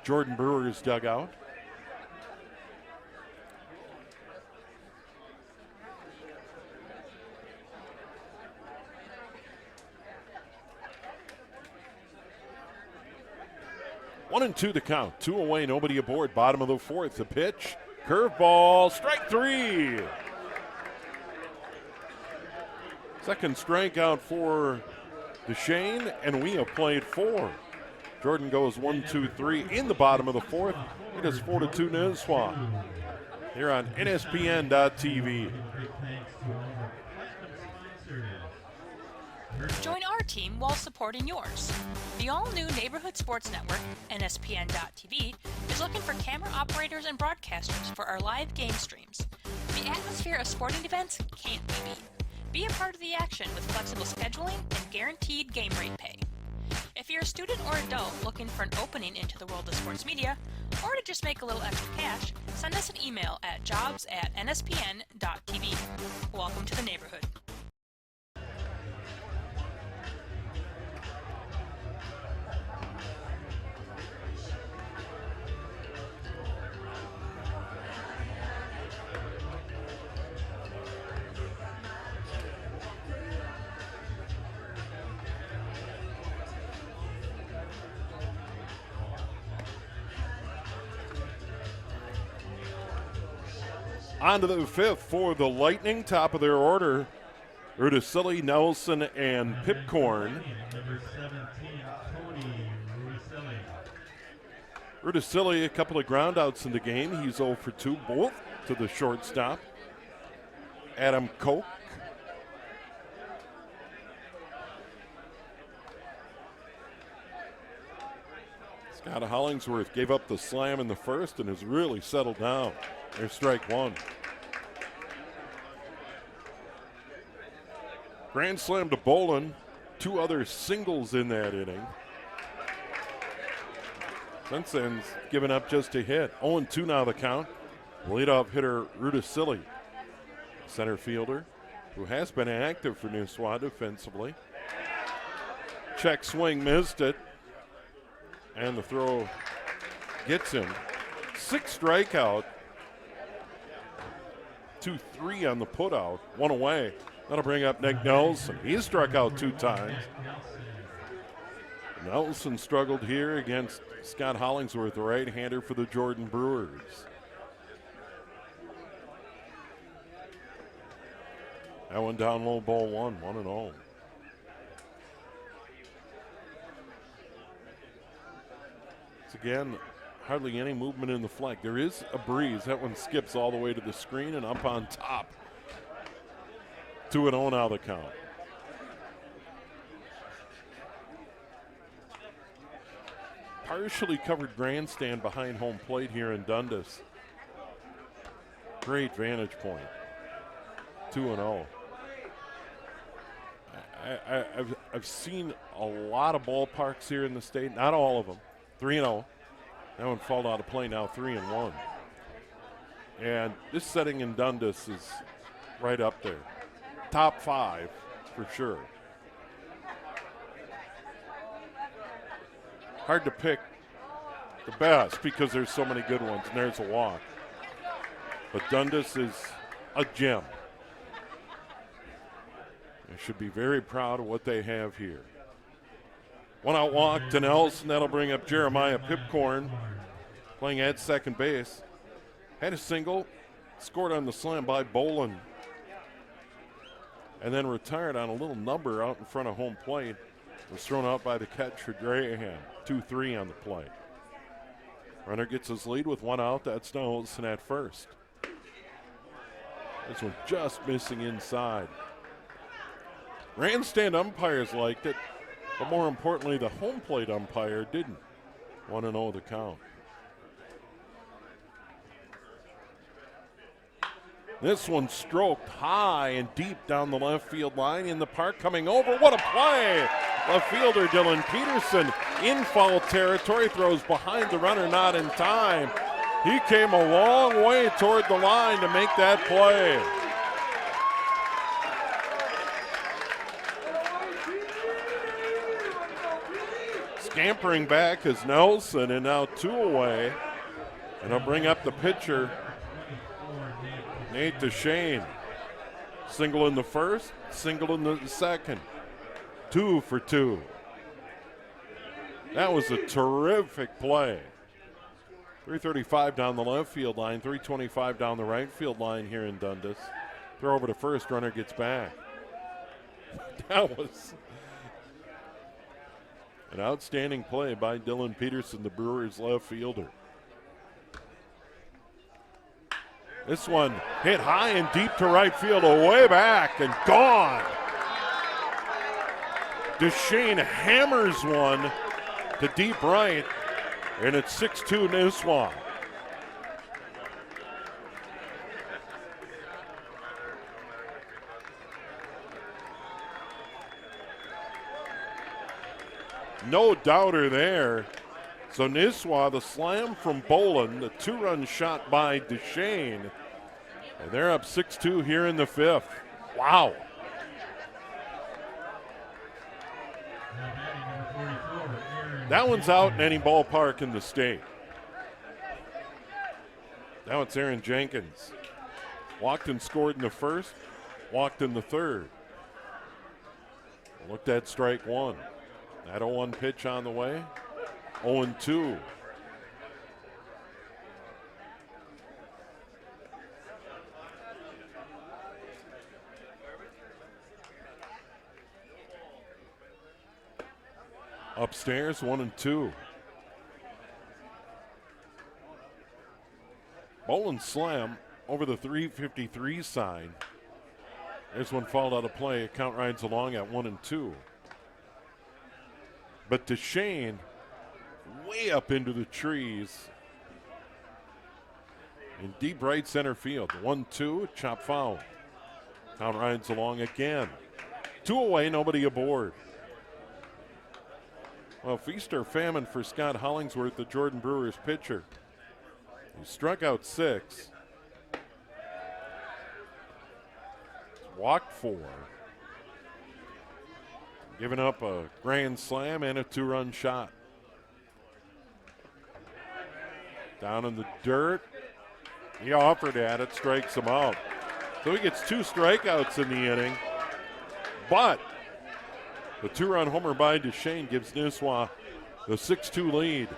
Jordan Brewers dugout. One and 2 the count. 2 away, nobody aboard. Bottom of the fourth. The pitch. Curveball. Strike 3. Second strikeout for DeChaine, and we have played 4. Jordan goes 1, 2, 3 in the bottom of the fourth. It is 4-2 Nisswa here on NSPN.TV. Join our team while supporting yours. The all-new Neighborhood Sports Network, NSPN.TV, is looking for camera operators and broadcasters for our live game streams. The atmosphere of sporting events can't be beat. Be a part of the action with flexible scheduling and guaranteed game rate pay. If you're a student or adult looking for an opening into the world of sports media, or to just make a little extra cash, send us an email at jobs@nspn.tv. Welcome to the neighborhood. On to the fifth for the Lightning, top of their order. Rudisilli, Nelson, and Pipcorn. Number 17, Cody Rudisilli. Rudisilli, a couple of groundouts in the game. He's 0 for 2, both to the shortstop. Adam Koch. Scott Hollingsworth gave up the slam in the first and has really settled down. There's strike one. Grand slam to Bolin. 2 other singles in that inning. Since then, given up just a hit. 0-2 now the count. Leadoff hitter Rudisilli, center fielder, who has been active for Nisswa defensively. Check swing, missed it. And the throw gets him. 6 strikeout. 2-3 on the putout. 1 away. That'll bring up Nick Nelson. He's struck out 2 times. Nelson struggled here against Scott Hollingsworth, the right-hander for the Jordan Brewers. That one down low, ball 1, 1-0. Again, hardly any movement in the flag. There is a breeze. That one skips all the way to the screen and up on top. 2-0 now the count. Partially covered grandstand behind home plate here in Dundas. Great vantage point. 2-0. I've seen a lot of ballparks here in the state, not all of them. 3-0. That one fall out of play now, 3-1. And this setting in Dundas is right up there. Top 5 for sure. Hard to pick the best because there's so many good ones, and there's a walk. But Dundas is a gem. They should be very proud of what they have here. 1-out walk to Nelson. That'll bring up Jeremiah Pipcorn, playing at second base. Had a single, scored on the slam by Bolin, and then retired on a little number out in front of home plate. Was thrown out by the catch for Graham. 2-3 on the play. Runner gets his lead with 1 out. That's Nelson at first. This one just missing inside. Grandstand umpires liked it, but more importantly, the home plate umpire didn't. 1-0 the count. This one stroked high and deep down the left field line in the park, coming over. What a play! Left fielder Dylan Peterson in foul territory, throws behind the runner, not in time. He came a long way toward the line to make that play. Scampering back is Nelson, and now 2 away. And he'll bring up the pitcher, Nate DeChaine. Single in the first, single in the second. 2 for 2. That was a terrific play. 335 down the left field line, 325 down the right field line here in Dundas. Throw over to first, runner gets back. That was an outstanding play by Dylan Peterson, the Brewers left fielder. This one hit high and deep to right field, way back and gone. DeChaine hammers one to deep right, and it's 6-2 Nisswa. No doubter there. So Nisswa, the slam from Bolin, the 2-run shot by DeChaine, and they're up 6-2 here in the 5th. Wow. That one's out in any ballpark in the state. Now it's Aaron Jenkins. Walked and scored in the first, walked in the third. Looked at strike 1. That 0-1 pitch on the way. 0-2. Upstairs, 1-2. Bowling slam over the 353 sign. There's one fouled out of play. Count rides along at 1-2. But DeChaine way up into the trees in deep right center field. 1-2, chop foul. Count rides along again. 2 away, nobody aboard. Well, feast or famine for Scott Hollingsworth, the Jordan Brewers pitcher. He struck out 6. Walked 4. Giving up a grand slam and a 2-run shot. Down in the dirt. He offered at it, strikes him out. So he gets 2 strikeouts in the inning. But the 2-run homer by DeChaine gives Nisswa the 6-2 lead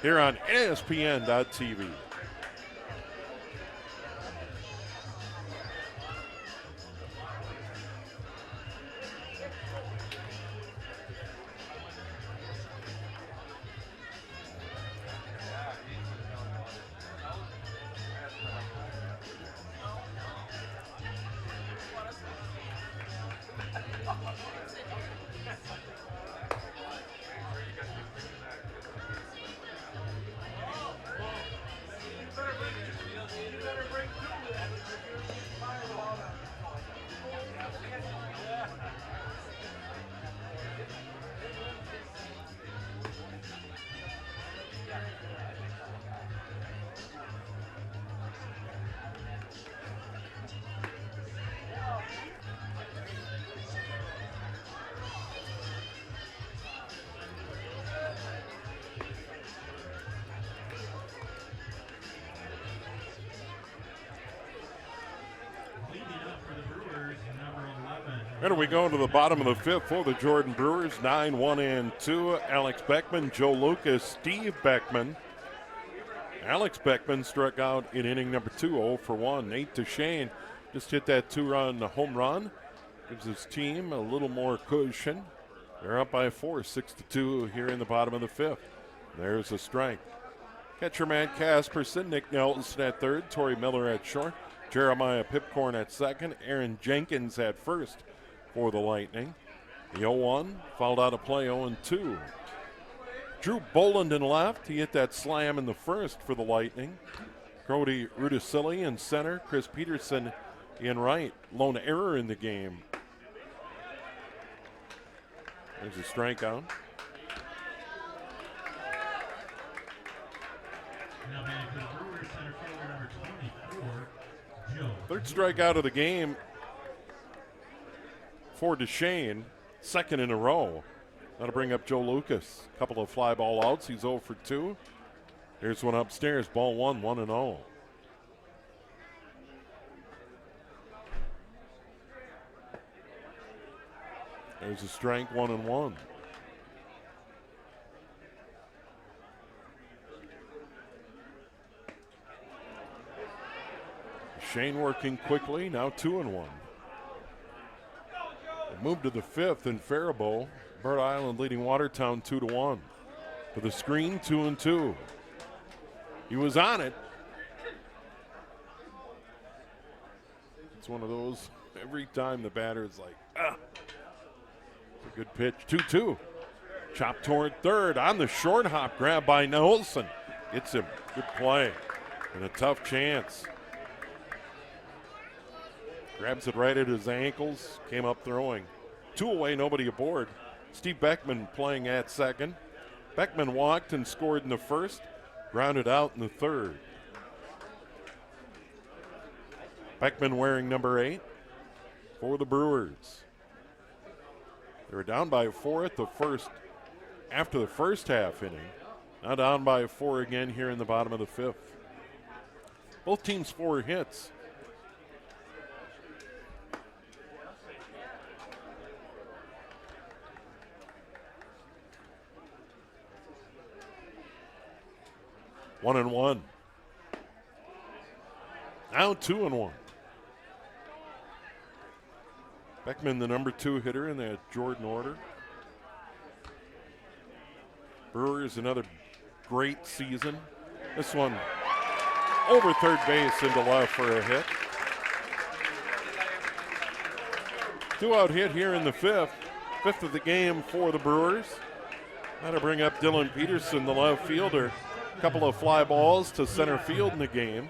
here on ESPN.TV. And we go to the bottom of the 5th for the Jordan Brewers. 9-1-2. Alex Beckman, Joe Lucas, Steve Beckman. Alex Beckman struck out in inning number 2, 0 for 1. Nate DeChaine just hit that 2-run home run. Gives his team a little more cushion. They're up by 4, 6-2 here in the bottom of the 5th. There's a strike. Catcher Matt Casperson, Nick Nelson at third, Torrey Miller at short, Jeremiah Pipcorn at second, Aaron Jenkins at first for the Lightning. The 0-1 fouled out of play, 0-2. Drew Boland in left. He hit that slam in the first for the Lightning. Cody Rudisilli in center. Chris Peterson in right. Lone error in the game. There's a strikeout. Now batting for the Brewers, center fielder number 24, Joe. Third strikeout of the game for DeChaine, second in a row. That'll bring up Joe Lucas. A couple of fly ball outs. He's 0 for 2. Here's one upstairs. Ball 1, 1-0. There's a strike, 1-1. DeChaine working quickly. Now 2-1. Move to the 5th in Faribault. Bird Island leading Watertown 2-1. For the screen, 2-2. He was on it. It's one of those, every time the batter is like, ah. It's a good pitch. 2-2. Chop toward third on the short hop. Grab by Nelson. Gets him. Good play. And a tough chance. Grabs it right at his ankles. Came up throwing. 2 away, nobody aboard. Steve Beckman playing at second. Beckman walked and scored in the first. Grounded out in the third. Beckman wearing number 8 for the Brewers. They were down by 4 at the first, after the first half inning. Now down by 4 again here in the bottom of the 5th. Both teams 4 hits. One and one. Now 2-1. Beckman, the number 2 hitter in that Jordan order. Brewers, another great season. This one over third base into left for a hit. 2-out hit here in the fifth of the game for the Brewers. That'll bring up Dylan Peterson, the left fielder. A couple of fly balls to center field in the game.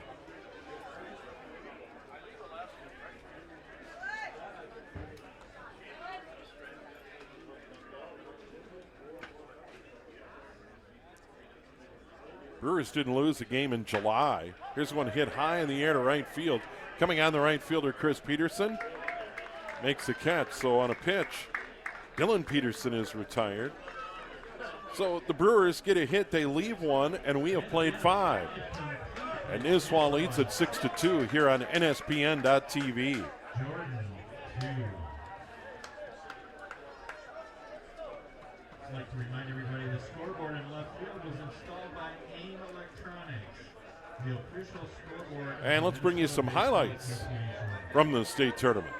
Brewers didn't lose a game in July. Here's one hit high in the air to right field. Coming on the right fielder, Chris Peterson makes a catch. So on a pitch, Dylan Peterson is retired. So the Brewers get a hit, they leave one, and we have played 5. And Nisswa leads at 6-2 here on NSPN.TV. I'd like to remind everybody the scoreboard in left field was installed by AIM Electronics, the official scoreboard. And let's bring you some highlights from the state tournament.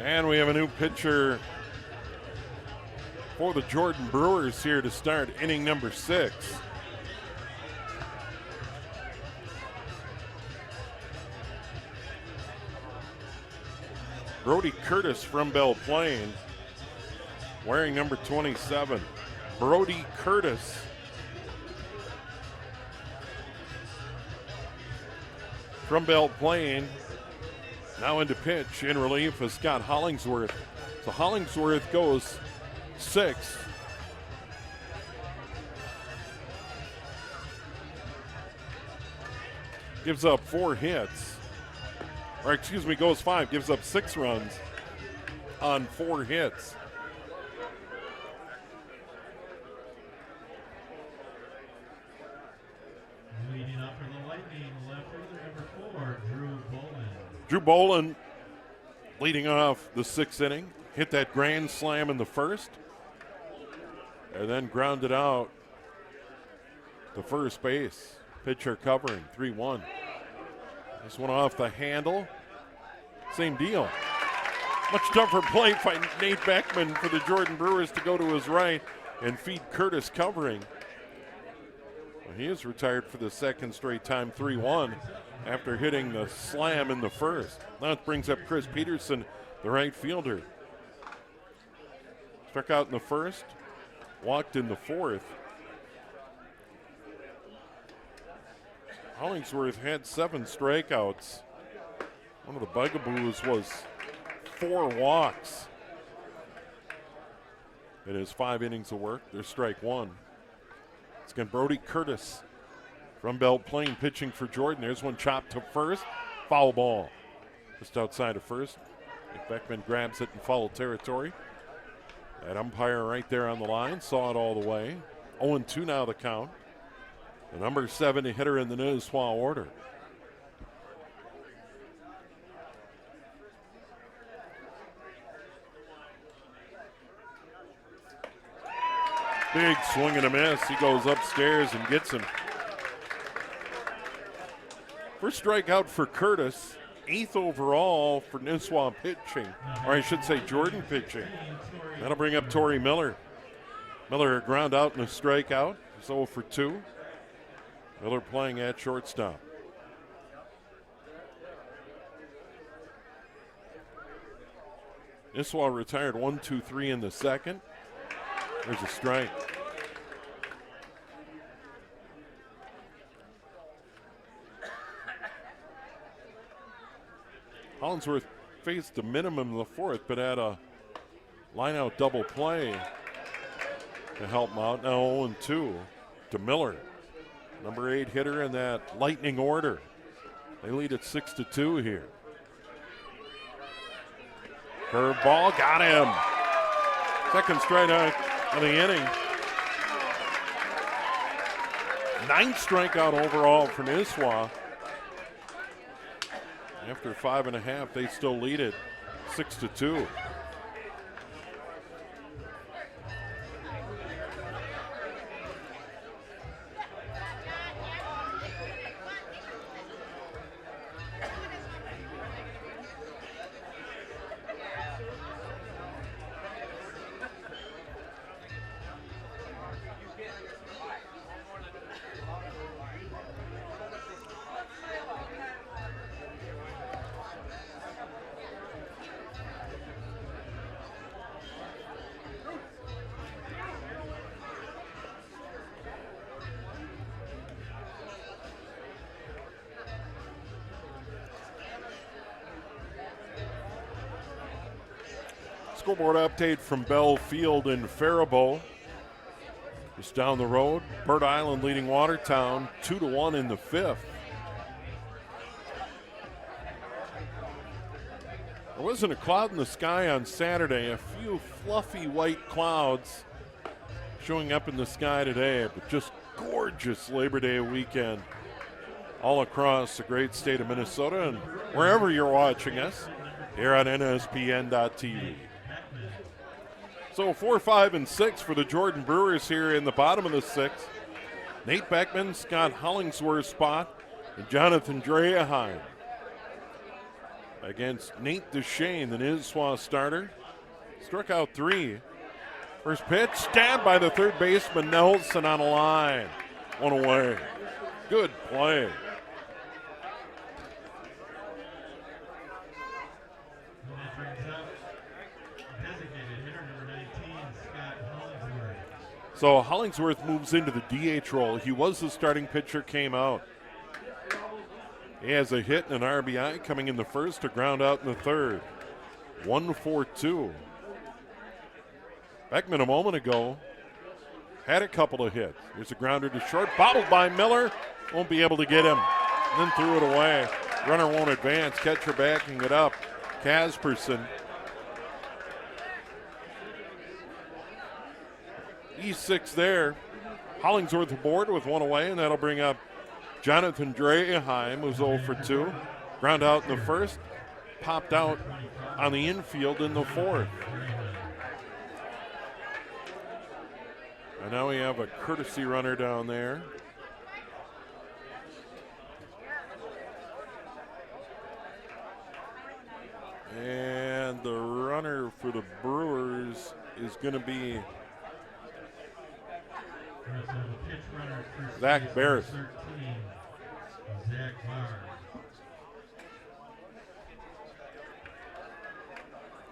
And we have a new pitcher for the Jordan Brewers here to start inning number 6. Brody Curtis from Belle Plaine, wearing number 27. Brody Curtis. From Belle Plaine. Now into pitch in relief is Scott Hollingsworth. So Hollingsworth goes 6. Gives up 4 hits. Or excuse me, goes 5. Gives up 6 runs on 4 hits. Leading up for the Lightning, left fielder number 4, Drew Bolin leading off the 6th inning. Hit that grand slam in the first. And then grounded out to first base. Pitcher covering, 3-1. This one off the handle. Same deal. Much tougher play by Nate Beckman for the Jordan Brewers to go to his right and feed Curtis covering. Well, he is retired for the second straight time, 3-1, after hitting the slam in the first. Now it brings up Chris Peterson, the right fielder. Struck out in the first, walked in the fourth. Hollingsworth had 7 strikeouts. One of the bugaboos was 4 walks in his 5 innings of work. There's strike 1. It's again Brody Curtis from Belle Plaine pitching for Jordan. There's one chopped to first. Foul ball just outside of first. Beckman grabs it in foul territory. That umpire right there on the line saw it all the way. 0-2 now the count. The number 7 hitter in the Nisswa order. Big swing and a miss. He goes upstairs and gets him. First strikeout for Curtis, 8th overall for Nisswa pitching, or I should say Jordan pitching. That'll bring up Torrey Miller. Miller ground out and a strikeout. He's 0 for 2. Miller playing at shortstop. Nisswa retired 1-2-3 in the second. There's a strike. Hollingsworth faced the minimum in the fourth, but had a line-out double play to help him out. Now 0-2 to Miller, number 8 hitter in that Lightning order. They lead at 6-2 here. Curveball, got him. Second strikeout of the inning. 9th strikeout overall for Nisswa. After 5.5, they still lead it 6-2. Scoreboard update from Bell Field in Faribault. Just down the road, Bird Island leading Watertown 2-1 in the 5th. There wasn't a cloud in the sky on Saturday. A few fluffy white clouds showing up in the sky today, but just gorgeous Labor Day weekend all across the great state of Minnesota and wherever you're watching us here on NSPN.TV. So 4, 5, and 6 for the Jordan Brewers here in the bottom of the 6th. Nate Beckman, Scott Hollingsworth's spot, and Jonathan Draheim against Nate DeChaine, the Nisswa starter. Struck out 3. First pitch, stabbed by the third baseman Nelson on a line. 1 away. Good play. So Hollingsworth moves into the DH role. He was the starting pitcher, came out. He has a hit and an RBI coming in the first, a ground out in the third. 1-4-2. Beckman a moment ago had a couple of hits. Here's a grounder to short, bobbled by Miller. Won't be able to get him. Then threw it away. Runner won't advance. Catcher backing it up. Casperson. E6 there. Hollingsworth aboard with 1 away, and that'll bring up Jonathan Draheim, who's 0 for 2. Ground out in the first, popped out on the infield in the fourth. And now we have a courtesy runner down there. And the runner for the Brewers is going to be Zach Barris.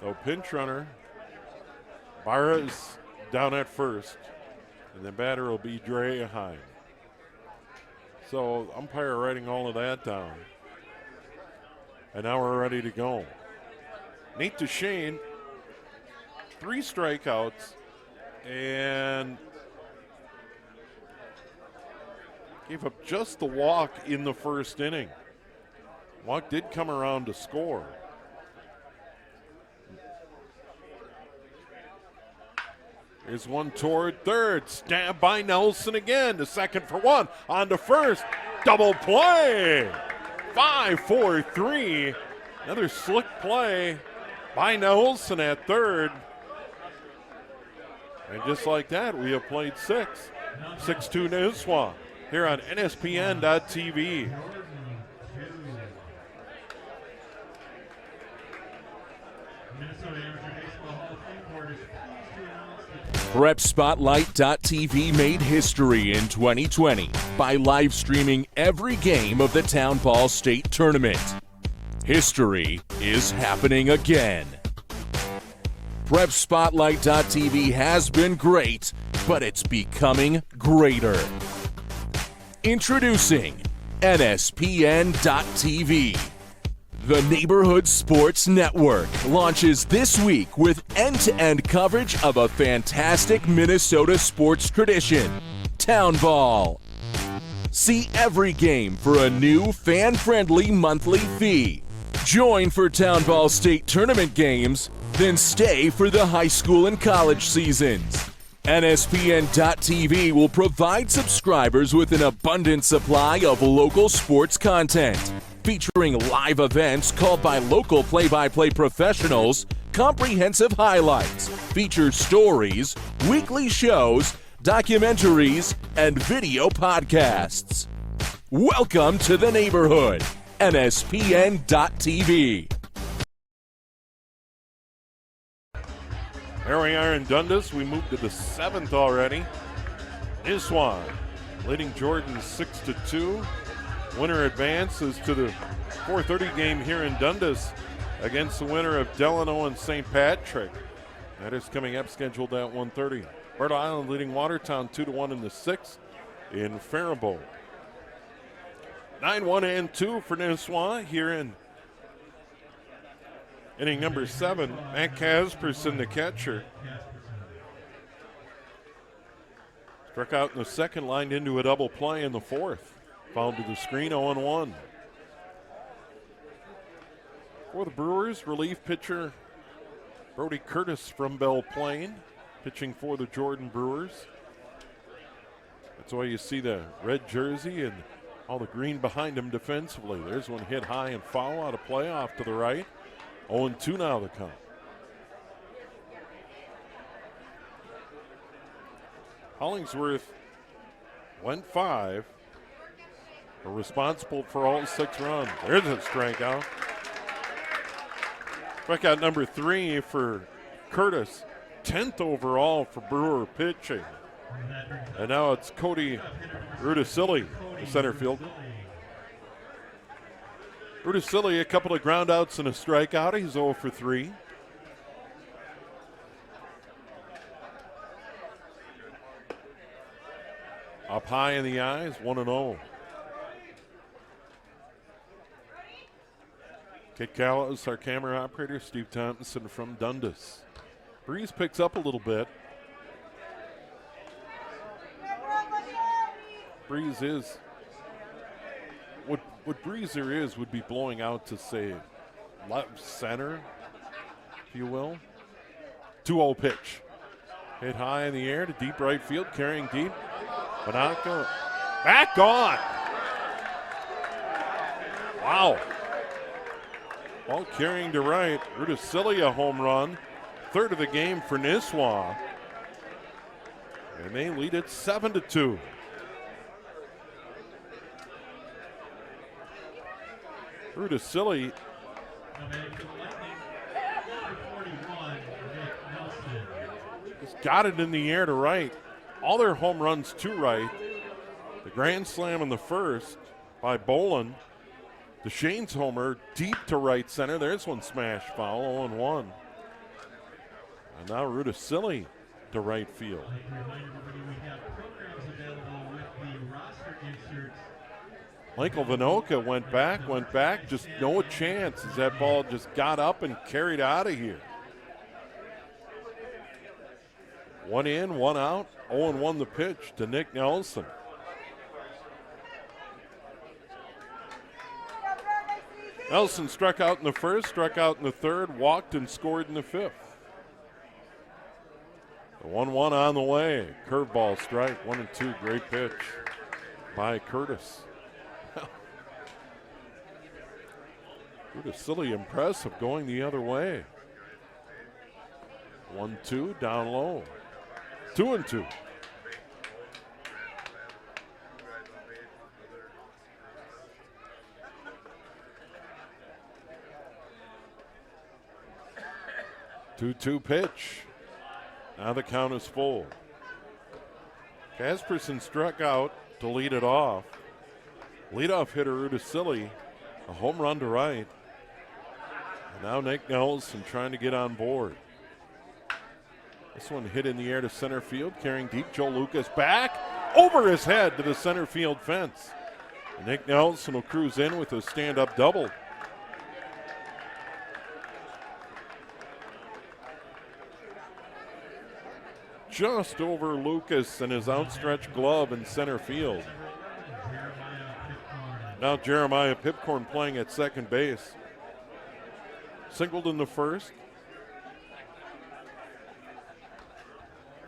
So pinch runner, Barris down at first, and the batter will be Draheim. So umpire writing all of that down. And now we're ready to go. Nate DeChaine, 3 strikeouts, and gave up just the walk in the first inning. Walk did come around to score. Here's one toward third. Stabbed by Nelson again. To second for 1. On to first. Double play. 5-4-3. Another slick play by Nelson at third. And just like that, we have played 6. 6-2 Nisswa here on NSPN.TV. PrepSpotlight.tv made history in 2020 by live streaming every game of the Town Ball State Tournament. History is happening again. PrepSpotlight.tv has been great, but it's becoming greater. Introducing NSPN.tv. The Neighborhood Sports Network launches this week with end-to-end coverage of a fantastic Minnesota sports tradition, Town Ball. See every game for a new fan-friendly monthly fee. Join for Town Ball State Tournament games, then stay for the high school and college seasons. NSPN.tv will provide subscribers with an abundant supply of local sports content, featuring live events called by local play-by-play professionals, comprehensive highlights, featured stories, weekly shows, documentaries, and video podcasts. Welcome to the neighborhood, NSPN.tv. Here we are in Dundas. We moved to the 7th already. Nisswa leading Jordan 6-2. Winner advances to the 4:30 game here in Dundas against the winner of Delano and St. Patrick. That is coming up, scheduled at 1:30. Bird Island leading Watertown 2-1 in the 6th in Faribault. 9-1-2 for Nisswa here in inning number 7. Matt Casperson, the catcher. Struck out in the 2nd, lined into a double play in the 4th. Fouled to the screen, 0-1. For the Brewers, relief pitcher Brody Curtis from Belle Plaine, pitching for the Jordan Brewers. That's why you see the red jersey and all the green behind him defensively. There's one hit high and foul out of play off to the right. 0-2 now the count. Hollingsworth went 5. Are responsible for all 6 runs. There's a strikeout. Strikeout number 3 for Curtis. 10th overall for Brewer pitching. And now it's Cody Rudisilli, the center field. Rudisilli, a couple of groundouts and a strikeout. He's 0 for 3. Up high in the eyes, 1-0. Kit Callis, our camera operator. Steve Thompson from Dundas. Breeze picks up a little bit. Breeze is, what Breezer is would be blowing out to, say, left center, if you will. 2-0 pitch. Hit high in the air to deep right field, carrying deep. Banaka back on. Wow. Ball carrying to right. Rudisilli, a home run. 3rd of the game for Nisswa. And they lead it 7-2. Rudisilli. Just got it in the air to right. All their home runs to right. The grand slam in the 1st by Bolin. DeChaine's homer deep to right center. There's one smash foul, 0-1. And now Rudisilli to right field. Michael Vinoka went back, just no chance as that ball just got up and carried out of here. 1 in, 1 out, 0-1 the pitch to Nick Nelson. Nelson struck out in the 1st, struck out in the 3rd, walked and scored in the 5th. The 1-1 on the way. Curveball strike, 1-2. Great pitch by Curtis. Rudisilli impressive going the other way. 1-2 down low. 2-2. Two pitch. Now the count is full. Casperson struck out to lead it off. Leadoff hitter Udacilli, a home run to right. And now Nick Nelson trying to get on board. This one hit in the air to center field, carrying deep. Joe Lucas back over his head to the center field fence. And Nick Nelson will cruise in with a stand-up double. Just over Lucas and his outstretched glove in center field. Now Jeremiah Pipcorn playing at second base. Singled in the first.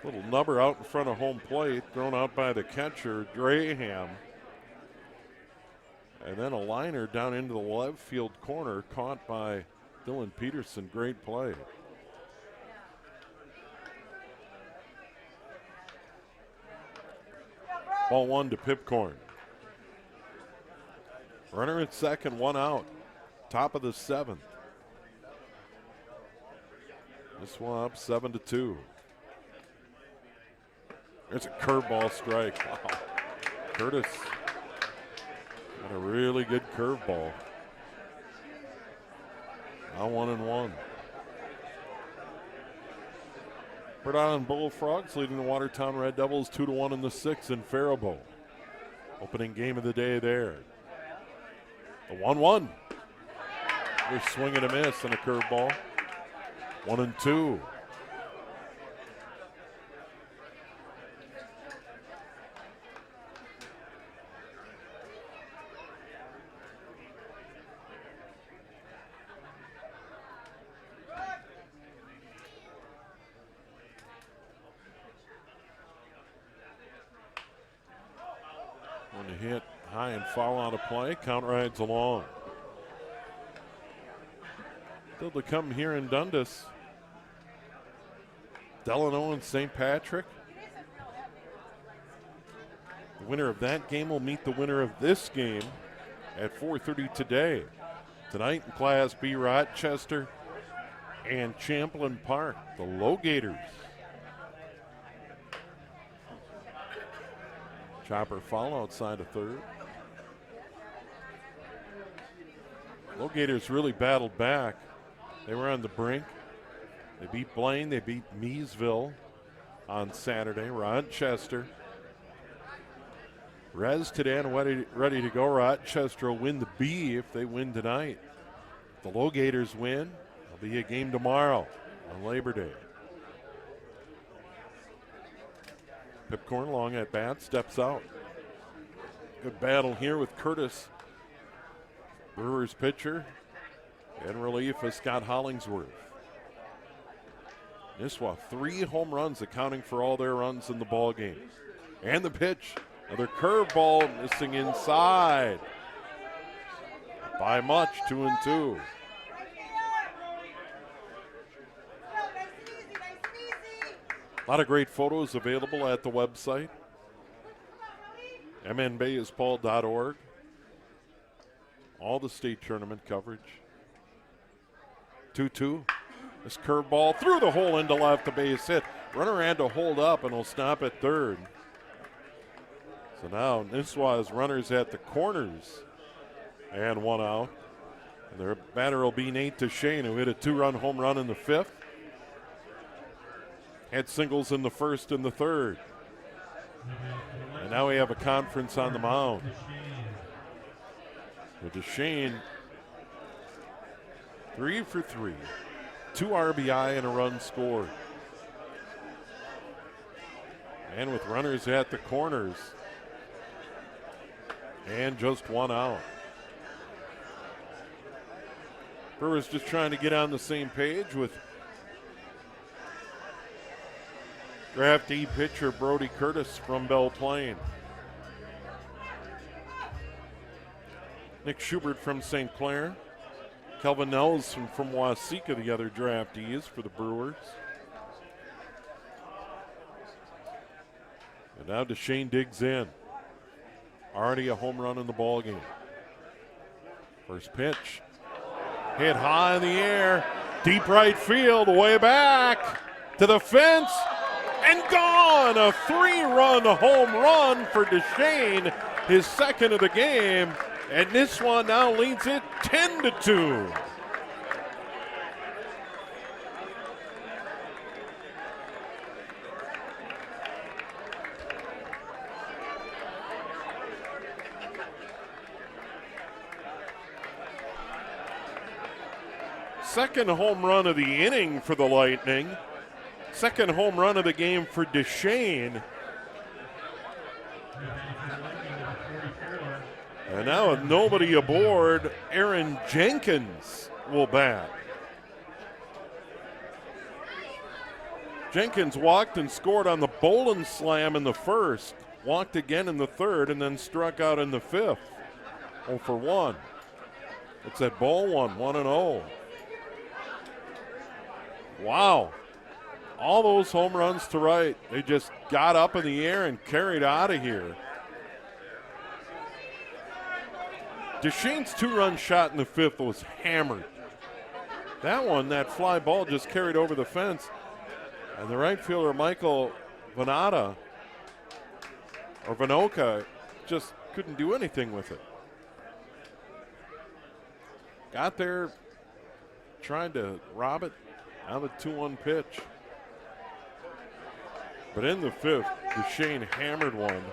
Little number out in front of home plate, thrown out by the catcher, Draham. And then a liner down into the left field corner, caught by Dylan Peterson. Great play. Ball one to Pipcorn. Runner at second, one out. Top of the seventh. This one up 7-2. There's a curveball strike. Wow. Curtis got a really good curveball. Now 1-1. Rhode Island Bullfrogs leading the Watertown Red Devils 2-1 in the sixth in Faribault. Opening game of the day there. The 1-1. They're swinging a miss and a curveball. 1-2. Hit high and foul out of play. Count rides along. Still to come here in Dundas. Delano and St. Patrick. The winner of that game will meet the winner of this game at 4:30 today. Tonight in Class B, Rochester and Champlain Park, the Low Gators. Chopper foul outside of third. Low Gators really battled back. They were on the brink. They beat Blaine. They beat Meesville on Saturday. Rochester. Rez today and ready to go. Rochester will win the B if they win tonight. If the Low Gators win, there'll be a game tomorrow on Labor Day. Pipcorn long at bat, steps out. Good battle here with Curtis. Brewers pitcher. In relief is Scott Hollingsworth. Nisswa, 3 home runs, accounting for all their runs in the ball game. And the pitch, another curveball missing inside. By much, 2-2. A lot of great photos available at the website, mnbayespaul.org. All the state tournament coverage. 2-2. This curveball through the hole into left, the base hit. Runner had to hold up and will stop at third. So now Nisswa has runners at the corners and one out. And their batter will be Nate DeChaine, who hit a 2-run home run in the fifth. Had singles in the first and the third. And now we have a conference on the mound. With DeChaine, 3 for 3. 2 RBI and a run scored. And with runners at the corners. And just one out. Brewers just trying to get on the same page with draftee pitcher Brody Curtis from Belle Plaine. Nick Schubert from St. Clair. Kelvin Nelson from Waseca, the other draftees for the Brewers. And now DeChaine digs in. Already a home run in the ball game. First pitch. Hit high in the air. Deep right field, way back to the fence. and gone. A 3-run home run for DeChaine, his second of the game, and Nisswa now leads it 10-2. Second home run of the inning for the Lightning. Second home run of the game for DeChaine. And now with nobody aboard, Aaron Jenkins will bat. Jenkins walked and scored on the Bolin slam in the first, walked again in the third, and then struck out in the fifth. 0 for 1. It's that ball one, 1-0. Wow. All those home runs to right. They just got up in the air and carried out of here. DeChaine's 2-run shot in the fifth was hammered. That one, that fly ball just carried over the fence. And the right fielder, Michael Vanoka, just couldn't do anything with it. Got there, trying to rob it. Now the 2-1 pitch. But in the fifth, DeChaine hammered one.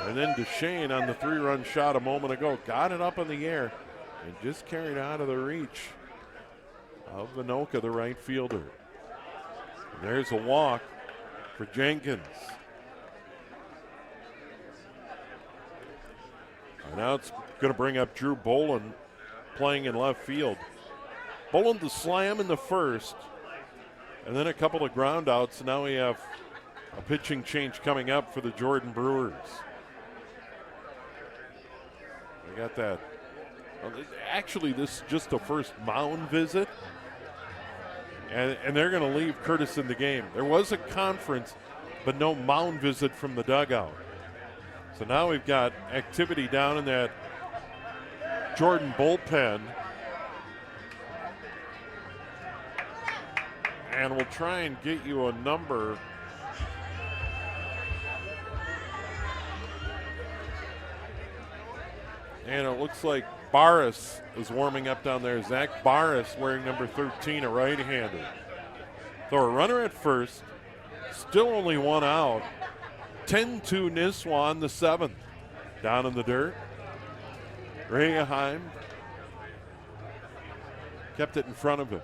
And then DeChaine on the 3-run shot a moment ago got it up in the air and just carried out of the reach of Vanoka, the right fielder. And there's a walk for Jenkins. And now it's going to bring up Drew Bolin playing in left field. Bolin the slam in the first, and then a couple of ground outs. Now we have a pitching change coming up for the Jordan Brewers. We got that. Actually, this is just the first mound visit, and they're going to leave Curtis in the game. There was a conference, but no mound visit from the dugout. So now we've got activity down in that Jordan bullpen. And we'll try and get you a number. And it looks like Barris is warming up down there. Zach Barris wearing number 13, a right-hander. So a runner at first, still only one out. 10-2 Nisswa in the seventh. Down in the dirt. Reheim kept it in front of him.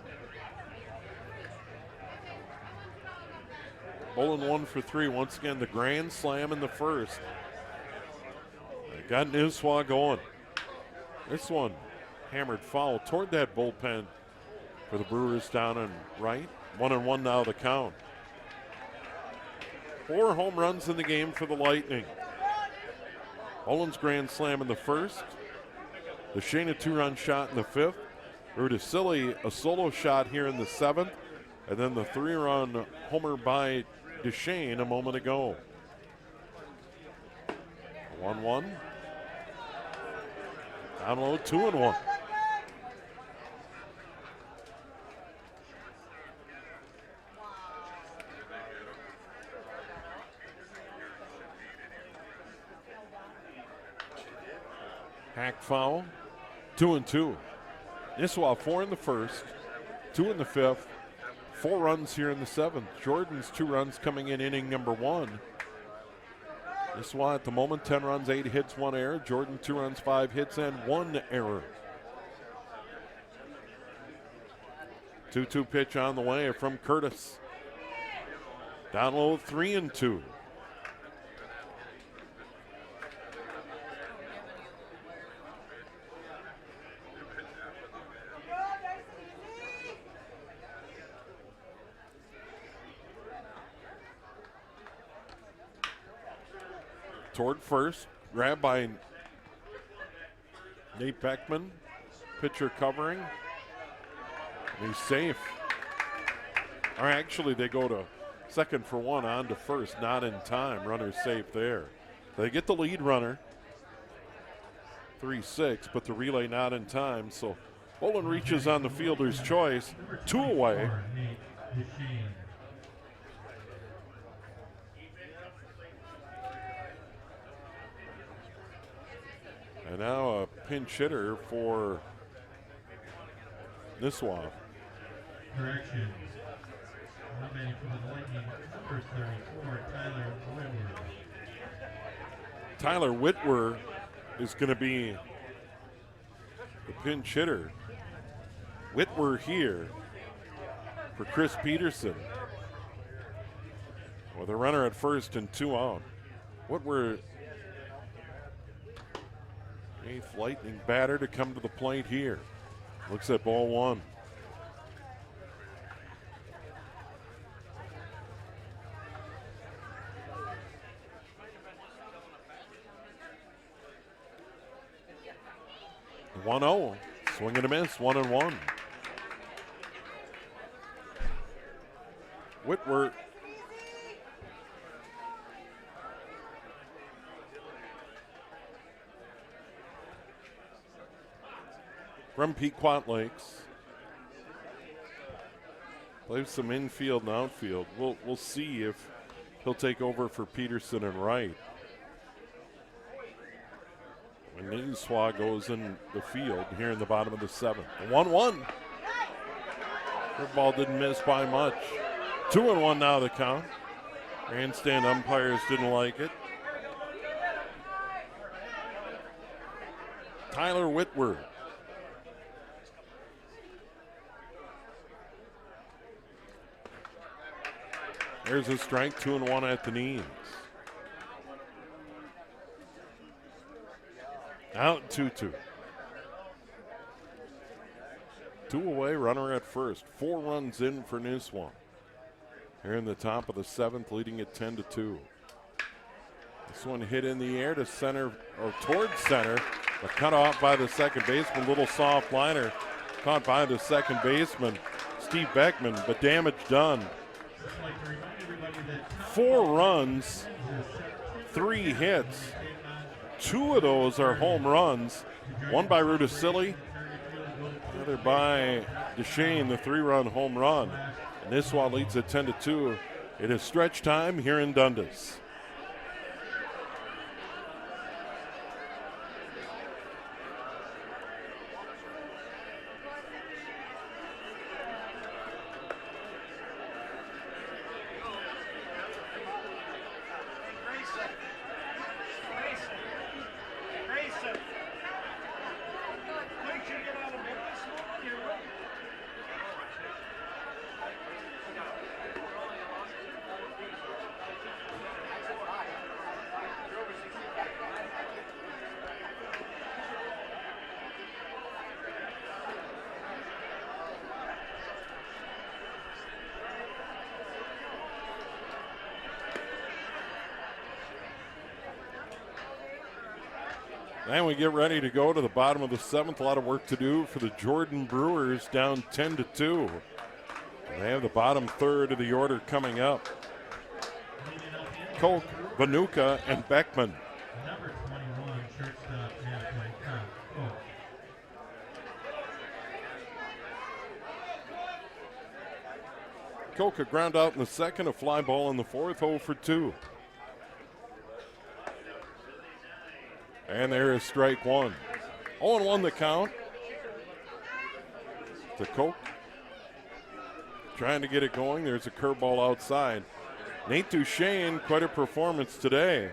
Bolin 1 for 3. Once again, the grand slam in the first. They got Nisswa going. This one hammered foul toward that bullpen for the Brewers down and right. 1-1 now the count. 4 home runs in the game for the Lightning. Bolin's grand slam in the first. DeChaine a 2-run shot in the fifth. Rudisili a solo shot here in the seventh. And then the 3-run homer by DeChaine a moment ago. 1-1. Down low, 2-1. Hack foul, 2-2. Nisswa 4 in the first, 2 in the fifth. 4 runs here in the seventh. Jordan's 2 runs coming in inning number 1. Nisswa at the moment 10 runs, 8 hits, 1 error. Jordan 2 runs, 5 hits, and 1 error. 2-2 pitch on the way from Curtis. Down low, 3-2. Toward first, grabbed by Nate Beckman. Pitcher covering. And he's safe. Or actually, they go to second for 1 on to first, not in time. Runner's safe there. They get the lead runner. 3-6, but the relay not in time. So Bolin reaches on the fielder's choice. 2 away. And now a pinch hitter for Nisswa. Correction. Nominated for the Lightning, number 34, Tyler Whitworth. Tyler Whitworth is going to be the pinch hitter. Whitworth here for Chris Peterson. With a runner at first and 2 out. Whitworth, 8th Lightning batter to come to the plate here. Looks at ball 1. The 1-0, swing and a miss, 1-1. Whitworth from Pequot Lakes. Plays some infield and outfield. We'll see if he'll take over for Peterson and Wright. When Nisswa goes in the field here in the bottom of the 7th. 1-1. Curveball didn't miss by much. 2-1 now the count. Grandstand umpires didn't like it. Tyler Whitworth. There's a strike, 2-1 at the knees. Out 2-2. 2 away, runner at first. 4 runs in for Nisswa. Here in the top of the 7th, leading at 10-2. This one hit in the air to center, or towards center, but cut off by the second baseman. Little soft liner caught by the second baseman, Steve Beckman, but damage done. 4 runs, 3 hits. 2 of those are home runs. One by Rudisilli, the other by DeChaine, the 3-run home run. And Nisswa leads at 10-2. It is stretch time here in Dundas. And we get ready to go to the bottom of the 7th. A lot of work to do for the Jordan Brewers, down 10-2. They have the bottom third of the order coming up. Koch, Vanuka, and Beckman. Number 21, shortstop, halfway count. Koch a ground out in the 2nd, a fly ball in the 4th, 0 for 2. And there is strike 1. 0-1 the count. To Koch. Trying to get it going. There's a curveball outside. Nate DeChaine, quite a performance today.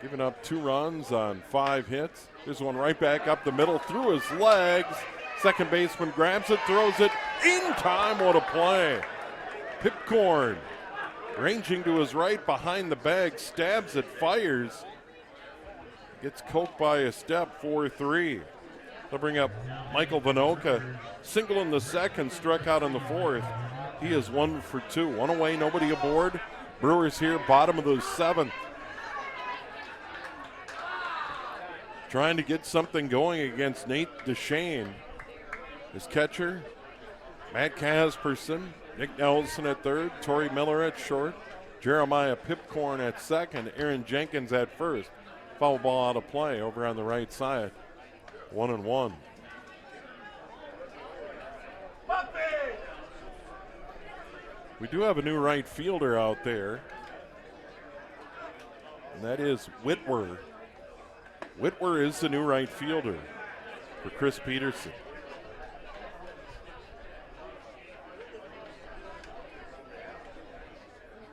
Giving up 2 runs on 5 hits. There's one right back up the middle through his legs. Second baseman grabs it, throws it in time. What a play. Pipcorn ranging to his right behind the bag, stabs it, fires. Gets Koch by a step, 4-3. They'll bring up Michael Vinoka. Single in the 2nd, struck out in the 4th. He is 1 for 2. 1 away, nobody aboard. Brewers here, bottom of the 7th. Trying to get something going against Nate DeChaine. His catcher, Matt Casperson. Nick Nelson at 3rd, Torrey Miller at short, Jeremiah Pipcorn at 2nd, Aaron Jenkins at 1st. Foul ball out of play over on the right side. 1-1. We do have a new right fielder out there. and that is Whitwer. Whitwer is the new right fielder for Chris Peterson.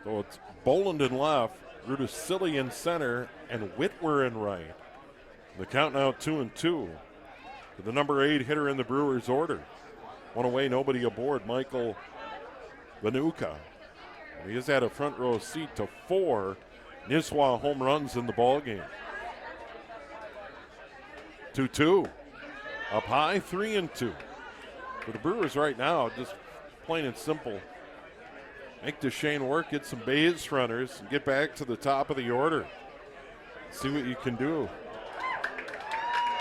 So it's Boland in left, Rudisilli in center, and Whitwer in right. The count now 2-2 to the number 8 hitter in the Brewers order. One away, nobody aboard, Michael Vanuka. He has had a front row seat to 4 Nisswa home runs in the ballgame. 2-2. Up high, 3-2. For the Brewers right now, just plain and simple. Make DeChaine work, get some base runners, and get back to the top of the order. See what you can do.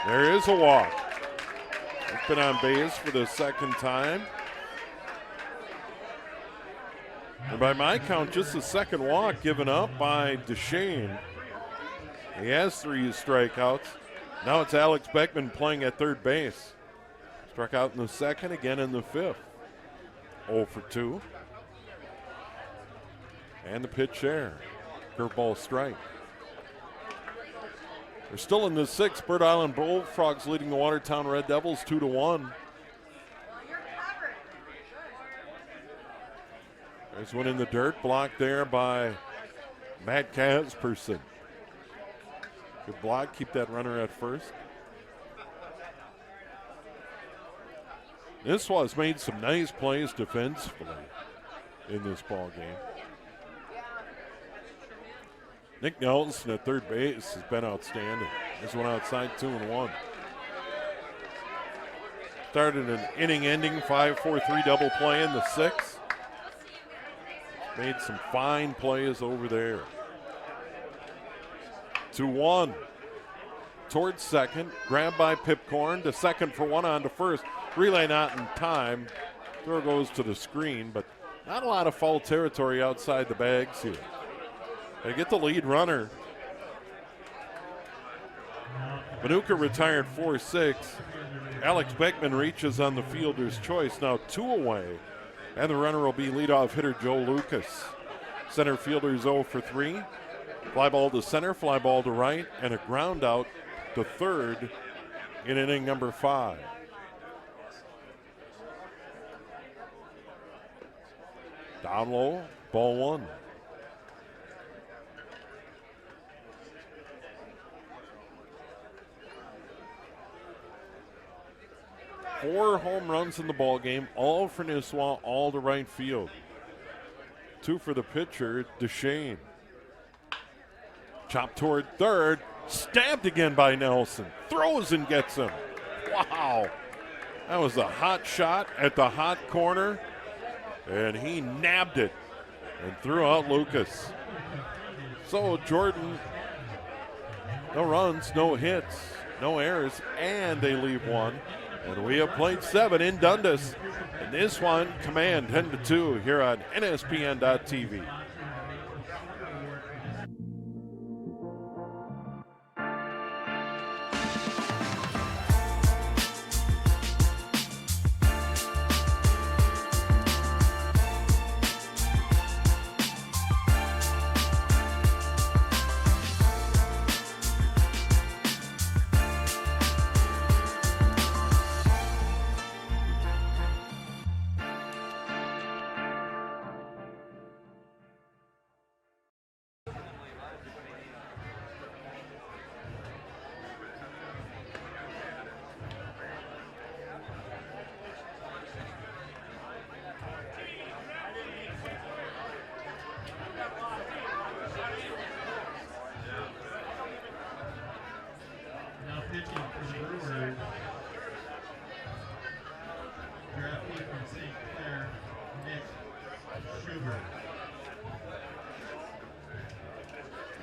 There is a walk. It's been on base for the second time. And by my count, just the second walk given up by DeChaine. He has 3 strikeouts. Now it's Alex Beckman playing at third base. Struck out in the second, again in the fifth. 0 for 2. And the pitch there. Curveball strike. They're still in the 6th. Bird Island Bullfrogs leading the Watertown Red Devils 2-1. There's one in the dirt, blocked there by Matt Kasperson. Good block, keep that runner at first. Nisswa has made some nice plays defensively in this ball game. Nick Nelson at third base has been outstanding. This one outside 2-1. Started an inning-ending 5-4-3 double play in the 6th. Made some fine plays over there. 2-1. Towards second. Grabbed by Pipcorn to second for 1 on to first. Relay not in time. Throw goes to the screen, but not a lot of foul territory outside the bags here. They get the lead runner. Manuka retired 4-6. Alex Beckman reaches on the fielder's choice. Now 2 away. And the runner will be leadoff hitter Joe Lucas. Center fielder is 0 for 3. Fly ball to center, fly ball to right, and a ground out to third in inning number 5. Down low, ball 1. Four home runs in the ball game, all for Nisswa, all to right field. 2 for the pitcher, DeChaine. Chopped toward third, stabbed again by Nelson. Throws and gets him. Wow. That was a hot shot at the hot corner, and he nabbed it and threw out Lucas. So Jordan, no runs, no hits, no errors, and they leave 1. And we have played 7 in Dundas. And this one, command 10-2 here on NSPN.TV.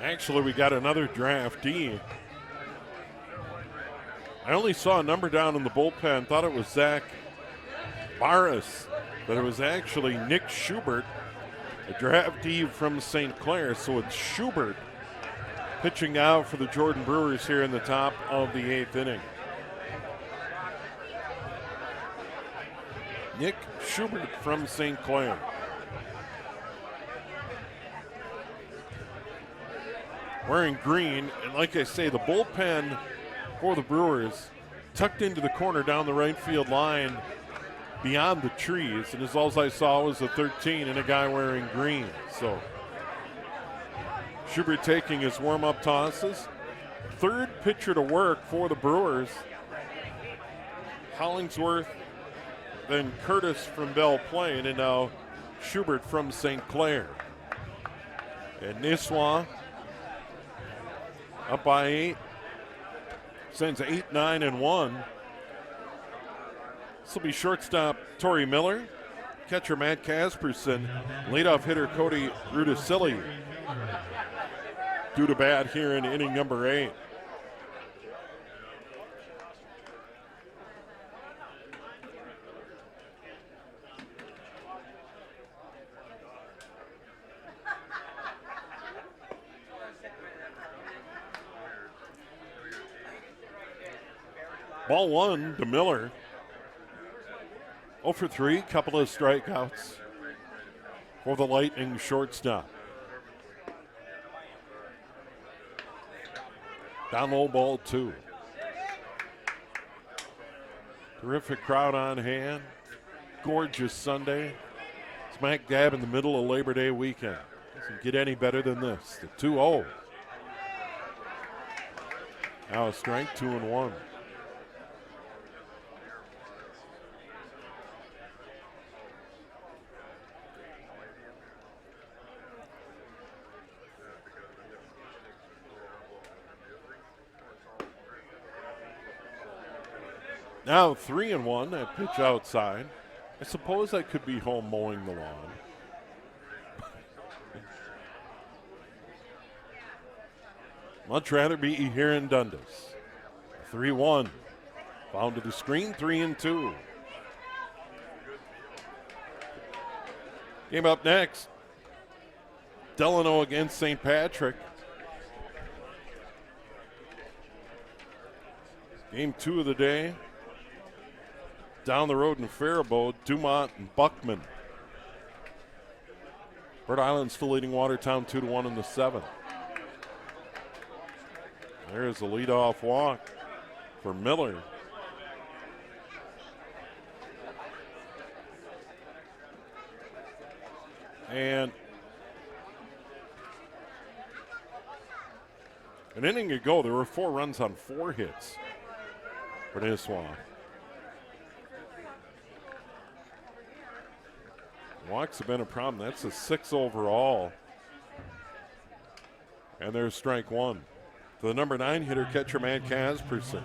Actually, we got another draftee. I only saw a number down in the bullpen, thought it was Zach Barris, but it was actually Nick Schubert, a draftee from St. Clair. So it's Schubert pitching out for the Jordan Brewers here in the top of the 8th inning. Nick Schubert from St. Clair. wearing green. And like I say, the bullpen for the Brewers tucked into the corner down the right field line beyond the trees. And as all I saw was a 13 and a guy wearing green. So Schubert taking his warm-up tosses. Third pitcher to work for the Brewers. Hollingsworth, then Curtis from Belle Plaine, and now Schubert from St. Clair. And Nisswa up by 8. Sends 8, 9, and 1. This will be shortstop Torrey Miller, catcher Matt Casperson, leadoff hitter Cody Rudisilli due to bat here in inning number 8. Ball 1 to Miller. 0 for 3, couple of strikeouts for the Lightning shortstop. Down low, ball 2. Terrific crowd on hand. Gorgeous Sunday. Smack dab in the middle of Labor Day weekend. Doesn't get any better than this. The 2-0. Now a strike, 2-1. Now 3-1, that pitch outside. I suppose I could be home mowing the lawn. Much rather be here in Dundas. 3-1. Found to the screen, 3-2. Game up next. Delano against St. Patrick. Game 2 of the day. Down the road in Faribault, Dumont and Buckman. Rhode Island still leading Watertown 2-1 in the 7th. There's a leadoff walk for Miller. And an inning ago, there were 4 runs on 4 hits for Nisswa. Walks have been a problem. That's a 6 overall. And there's strike 1. To the number 9 hitter, catcher Matt Casperson.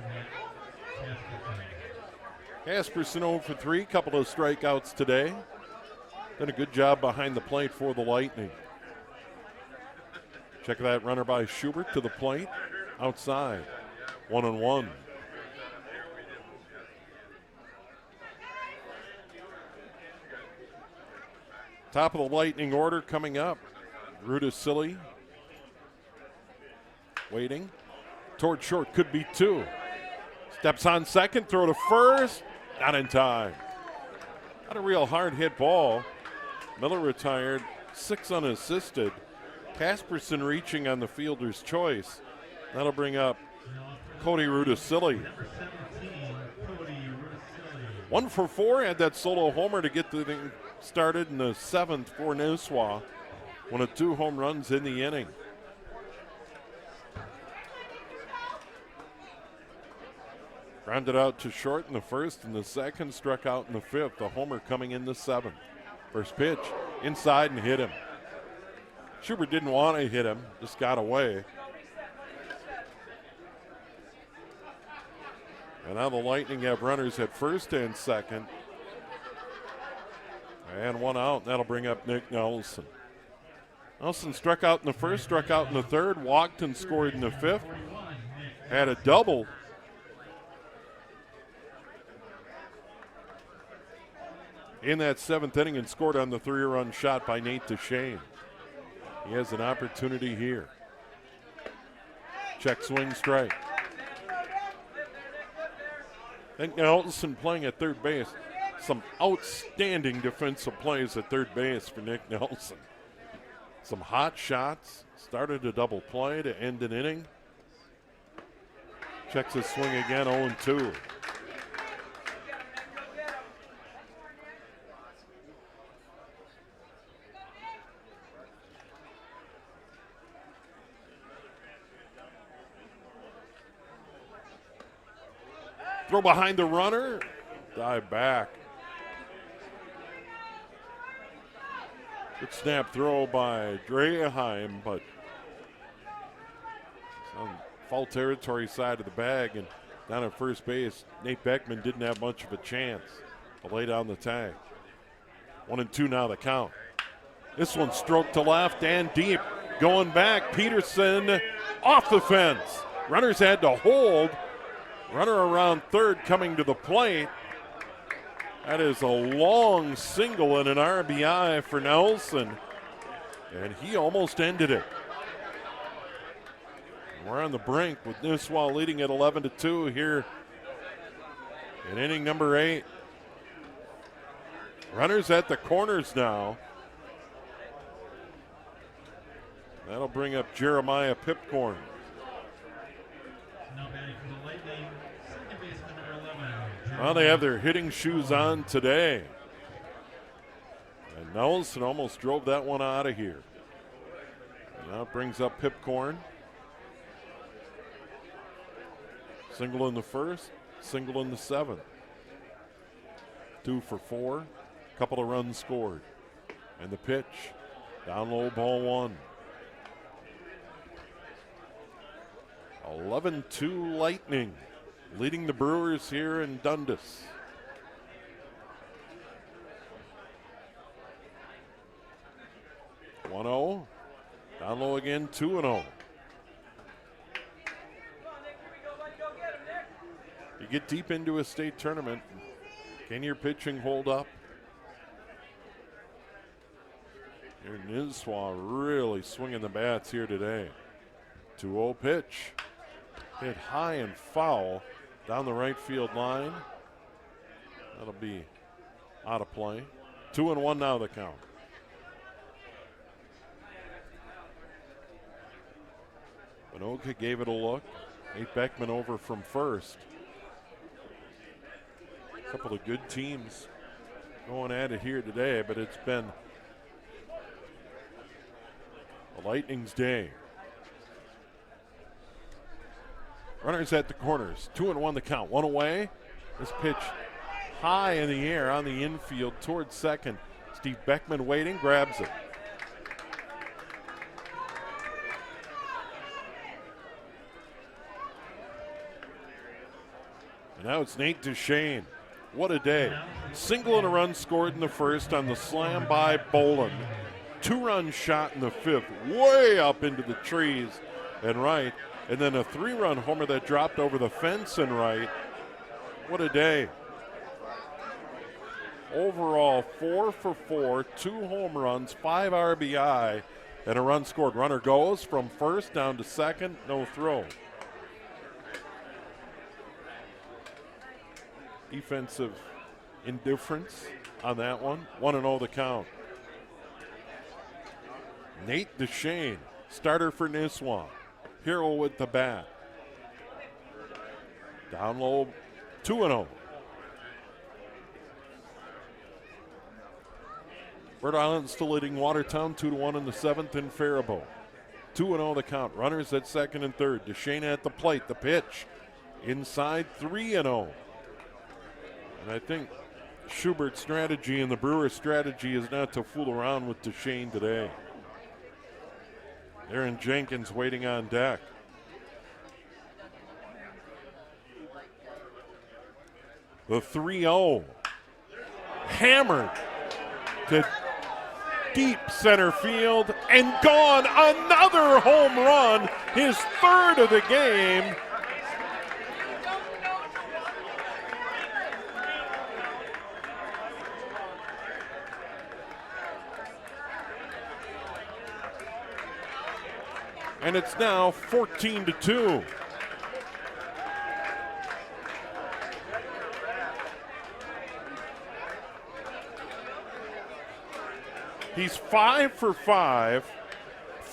Casperson 0 for 3, couple of strikeouts today. Done a good job behind the plate for the Lightning. Check that runner by Schubert to the plate. Outside, 1-1. Top of the Lightning order coming up. Rudisilli waiting. Toward short, could be 2. Steps on second, throw to first. Not in time. Not a real hard hit ball. Miller retired, 6 unassisted. Casperson reaching on the fielder's choice. That'll bring up Cody Rudisilli. 1 for 4, had that solo homer to get the thing started in the 7th for Nisswa. One of 2 home runs in the inning. Grounded out to short in the 1st and the 2nd, struck out in the 5th. The homer coming in the 7th. First pitch, inside and hit him. Schubert didn't want to hit him, just got away. And now the Lightning have runners at 1st and 2nd. And 1 out, and that'll bring up Nick Nelson. Nelson struck out in the 1st, struck out in the 3rd, walked and scored in the 5th. Had a double. In that 7th inning and scored on the 3-run shot by Nate DeChaine. He has an opportunity here. Check swing strike. Nick Nelson playing at third base. Some outstanding defensive plays at third base for Nick Nelson. Some hot shots. Started a double play to end an inning. Checks his swing again, 0-2. Throw behind the runner. Dive back. Good snap throw by DeChaine, but on foul territory side of the bag, and down at first base, Nate Beckman didn't have much of a chance to lay down the tag. 1-2 now the count. This one stroked to left and deep. Going back, Peterson off the fence. Runners had to hold. Runner around third coming to the plate. That is a long single and an RBI for Nelson, and he almost ended it. We're on the brink with Nisswa leading at 11-2 here in inning number 8. Runners at the corners now. That'll bring up Jeremiah Pipcorn. Now batting for the Lightning, second baseman number 11. Well, they have their hitting shoes on today. And Nelson almost drove that one out of here. And now it brings up Pipcorn. Single in the first, single in the seventh. 2 for 4, couple of runs scored. And the pitch, down low, ball 1. 11-2 Lightning, leading the Brewers here in Dundas. One 0, down low again, 2-0. You get deep into a state tournament, can your pitching hold up? Here Nisswa really swinging the bats here today. 2-0 pitch. Hit high and foul down the right field line. That'll be out of play. 2-1 now the count. Benoka gave it a look. Nate Beckman over from first. A couple of good teams going at it here today, but it's been a Lightning's day. Runners at the corners, 2-1 the count, 1 away. This pitch high in the air on the infield towards second. Steve Beckman waiting, grabs it. And now it's Nate DeChaine. What a day. Single and a run scored in the first on the slam by Boland. 2-run shot in the fifth, way up into the trees and right. And then a 3-run homer that dropped over the fence and right. What a day. Overall, 4 for 4, 2 home runs, 5 RBI, and a run scored. Runner goes from first down to second, no throw. Defensive indifference on that one. 1-0 the count. Nate DeChaine, starter for Nisswa. Hero with the bat. Down low, 2-0. Bird Island still leading Watertown 2-1 in the seventh in Faribault. 2-0 the count. Runners at second and third. DeChaine at the plate. The pitch inside, 3-0. And I think Schubert's strategy and the Brewers' strategy is not to fool around with DeChaine today. Aaron Jenkins waiting on deck. The 3-0. Hammered to deep center field and gone. Another home run, his third of the game. And it's now 14-2. He's 5 for 5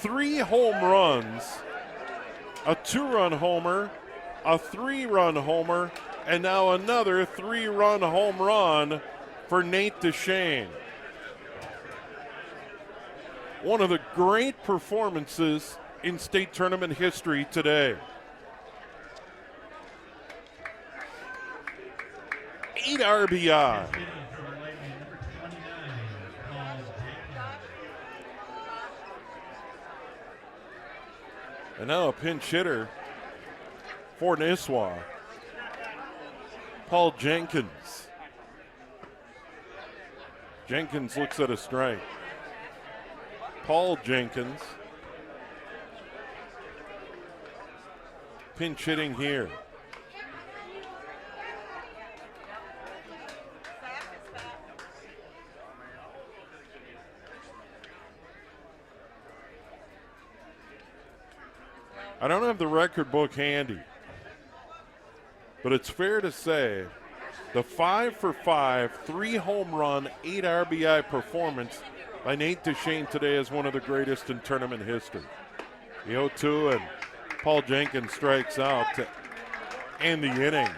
3 home runs, a 2-run homer, a 3-run homer, and now another 3-run home run for Nate DeChaine. One of the great performances in state tournament history today. 8 RBI. And now a pinch hitter for Nisswa, Paul Jenkins. Jenkins looks at a strike. Paul Jenkins pinch hitting here. I don't have the record book handy, but it's fair to say the 5-for-5, 3 home run, 8 RBI performance by Nate DeChaine today is one of the greatest in tournament history. The 0-2 and Paul Jenkins strikes out to end the inning.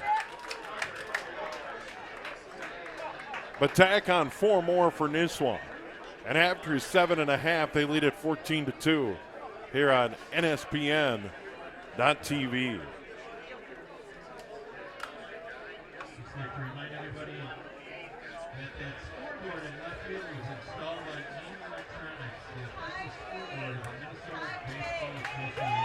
But tack on 4 more for Nisswa. And after 7.5, they lead at 14-2 here on NSPN.TV. I'd like to remind everybody that scoreboard in left field was installed by AIM Electronics, the official scoreboard of the Minnesota Baseball Association.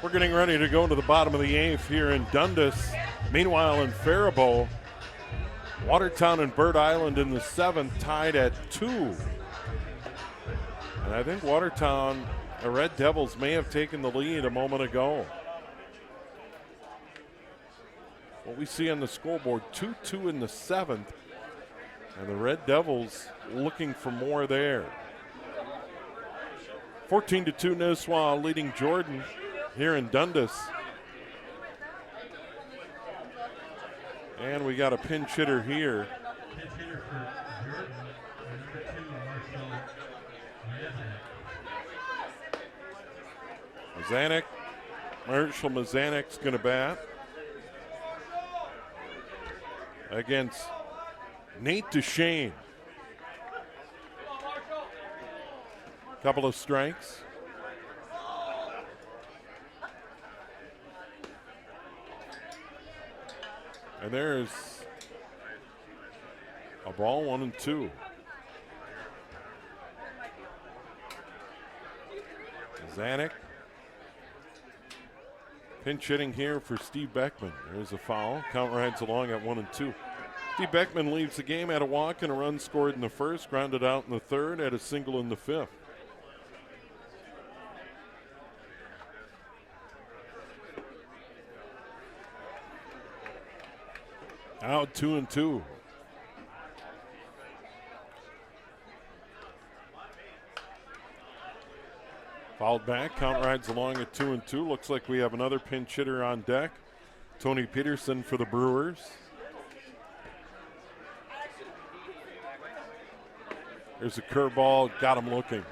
We're getting ready to go to the bottom of the 8th here in Dundas. Meanwhile, in Faribault, Watertown and Bird Island in the 7th tied at 2. And I think Watertown, the Red Devils, may have taken the lead a moment ago. What we see on the scoreboard, 2-2 in the 7th. And the Red Devils looking for more there. 14-2 Nisswa leading Jordan here in Dundas. And we got a pinch hitter here. Pinch hitter for Jordan, number 2, Marshall Mazanek. Marshall Mazanek's going to bat against Nate DeChaine. Couple of strikes. And there's a ball, 1-2. Zanuck. Pinch hitting here for Steve Beckman. There's a foul. Count rides along at 1-2. Steve Beckman leaves the game, had a walk and a run scored in the first, grounded out in the third, had a single in the 5th. Out 2-2. Fouled back, count rides along at 2-2. Looks like we have another pinch hitter on deck. Tony Peterson for the Brewers. There's a curveball, got him looking.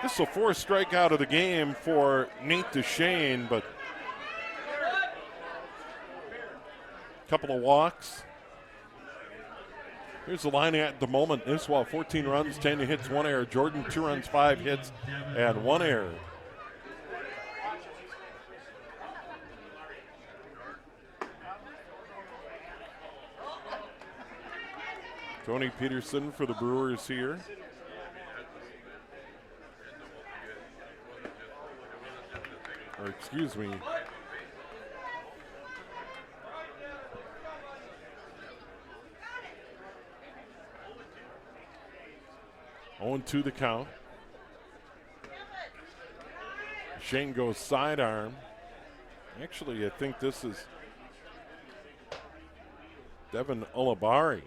This is the 4th strikeout of the game for Nate DeChaine, but couple of walks. Here's the line at the moment. Nisswa 14 runs, 10 hits, 1 error. Jordan 2 runs, 5 hits, and 1 error. Tony Peterson for the Brewers here. Or excuse me. 0-2 the count. DeChaine goes sidearm. Actually, I think this is Devin Ulibarri.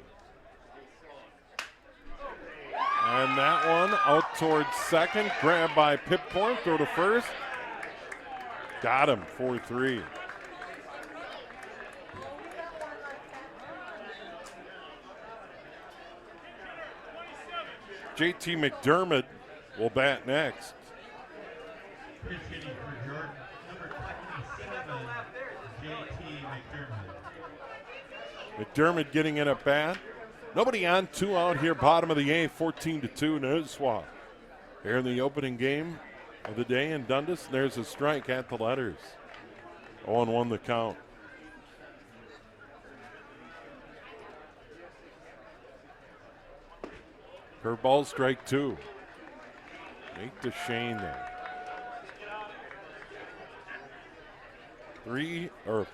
And that one out towards second. Grabbed by Pipcorn. Throw to first. Got him, 4-3. JT McDermott will bat next. Pitch hitting for Jordan, number 27, JT McDermott. McDermott getting in at bat. Nobody on, 2 out here, bottom of the 8th, 14-2 Nisswa. Here in the opening game of the day in Dundas, there's a strike at the letters. 0-1 the count. Curveball, strike 2. Nate DeChaine there.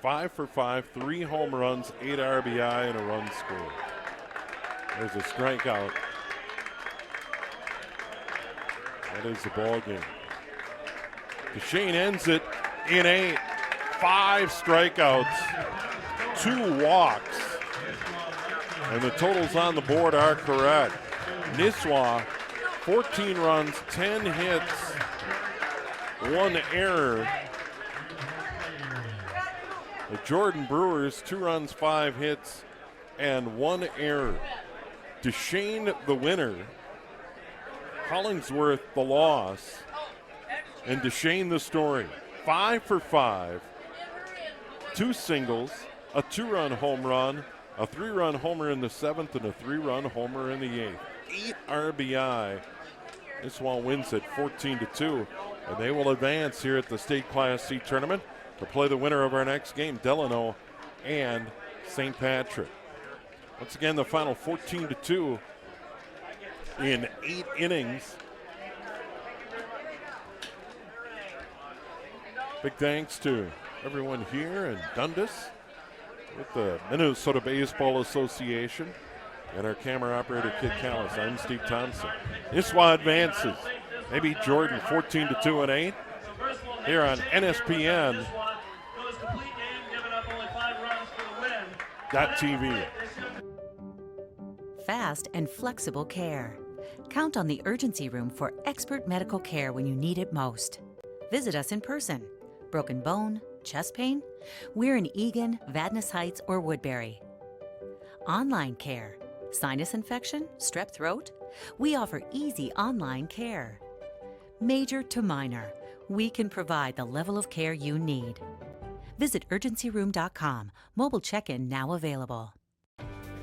5 for 5, 3 home runs, 8 RBI, and a run scored. There's a strikeout. That is the ball game. DeChaine ends it in 8. 5 strikeouts, 2 walks, and the totals on the board are correct. Nisswa, 14 runs, 10 hits, 1 error. The Jordan Brewers, 2 runs, 5 hits, and 1 error. DeChaine the winner, Hollingsworth the loss, and DeChaine the story. 5 for 5, 2 singles, a 2-run home run, a 3-run homer in the 7th, and a 3-run homer in the 8th. 8 RBI. Nisswa wins it 14-2, and they will advance here at the State Class C tournament to play the winner of our next game, Delano and St. Patrick. Once again, the final 14-2 in 8 innings. Big thanks to everyone here in Dundas with the Minnesota Baseball Association and our camera operator, Kid Callis. I'm Steve Thompson. Nisswa advances. Maybe Jordan 14-2 and 8 here on NSPN. .TV. Fast and flexible care. Count on the urgency room for expert medical care when you need it most. Visit us in person. Broken bone, chest pain? We're in Eagan, Vadnais Heights, or Woodbury. Online care. Sinus infection? Strep throat? We offer easy online care. Major to minor, we can provide the level of care you need. Visit urgencyroom.com. Mobile check-in now available.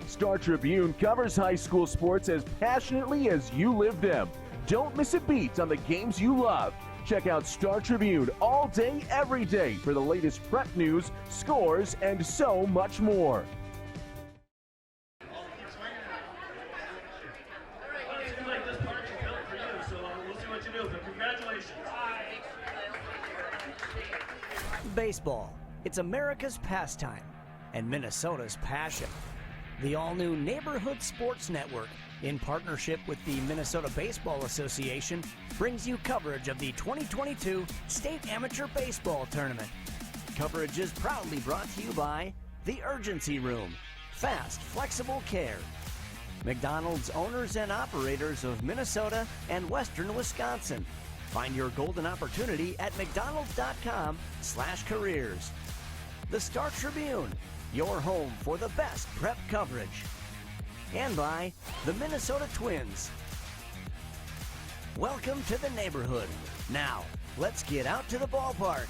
Star Tribune covers high school sports as passionately as you live them. Don't miss a beat on the games you love. Check out Star Tribune all day, every day for the latest prep news, scores, and so much more. Baseball. It's America's pastime and Minnesota's passion. The all-new Neighborhood Sports Network, in partnership with the Minnesota Baseball Association, brings you coverage of the 2022 State Amateur Baseball Tournament. Coverage is proudly brought to you by The Urgency Room, fast, flexible care. McDonald's owners and operators of Minnesota and Western Wisconsin. Find your golden opportunity at mcdonalds.com/careers. The Star Tribune, your home for the best prep coverage. And by the Minnesota Twins. Welcome to the neighborhood. Now, let's get out to the ballpark.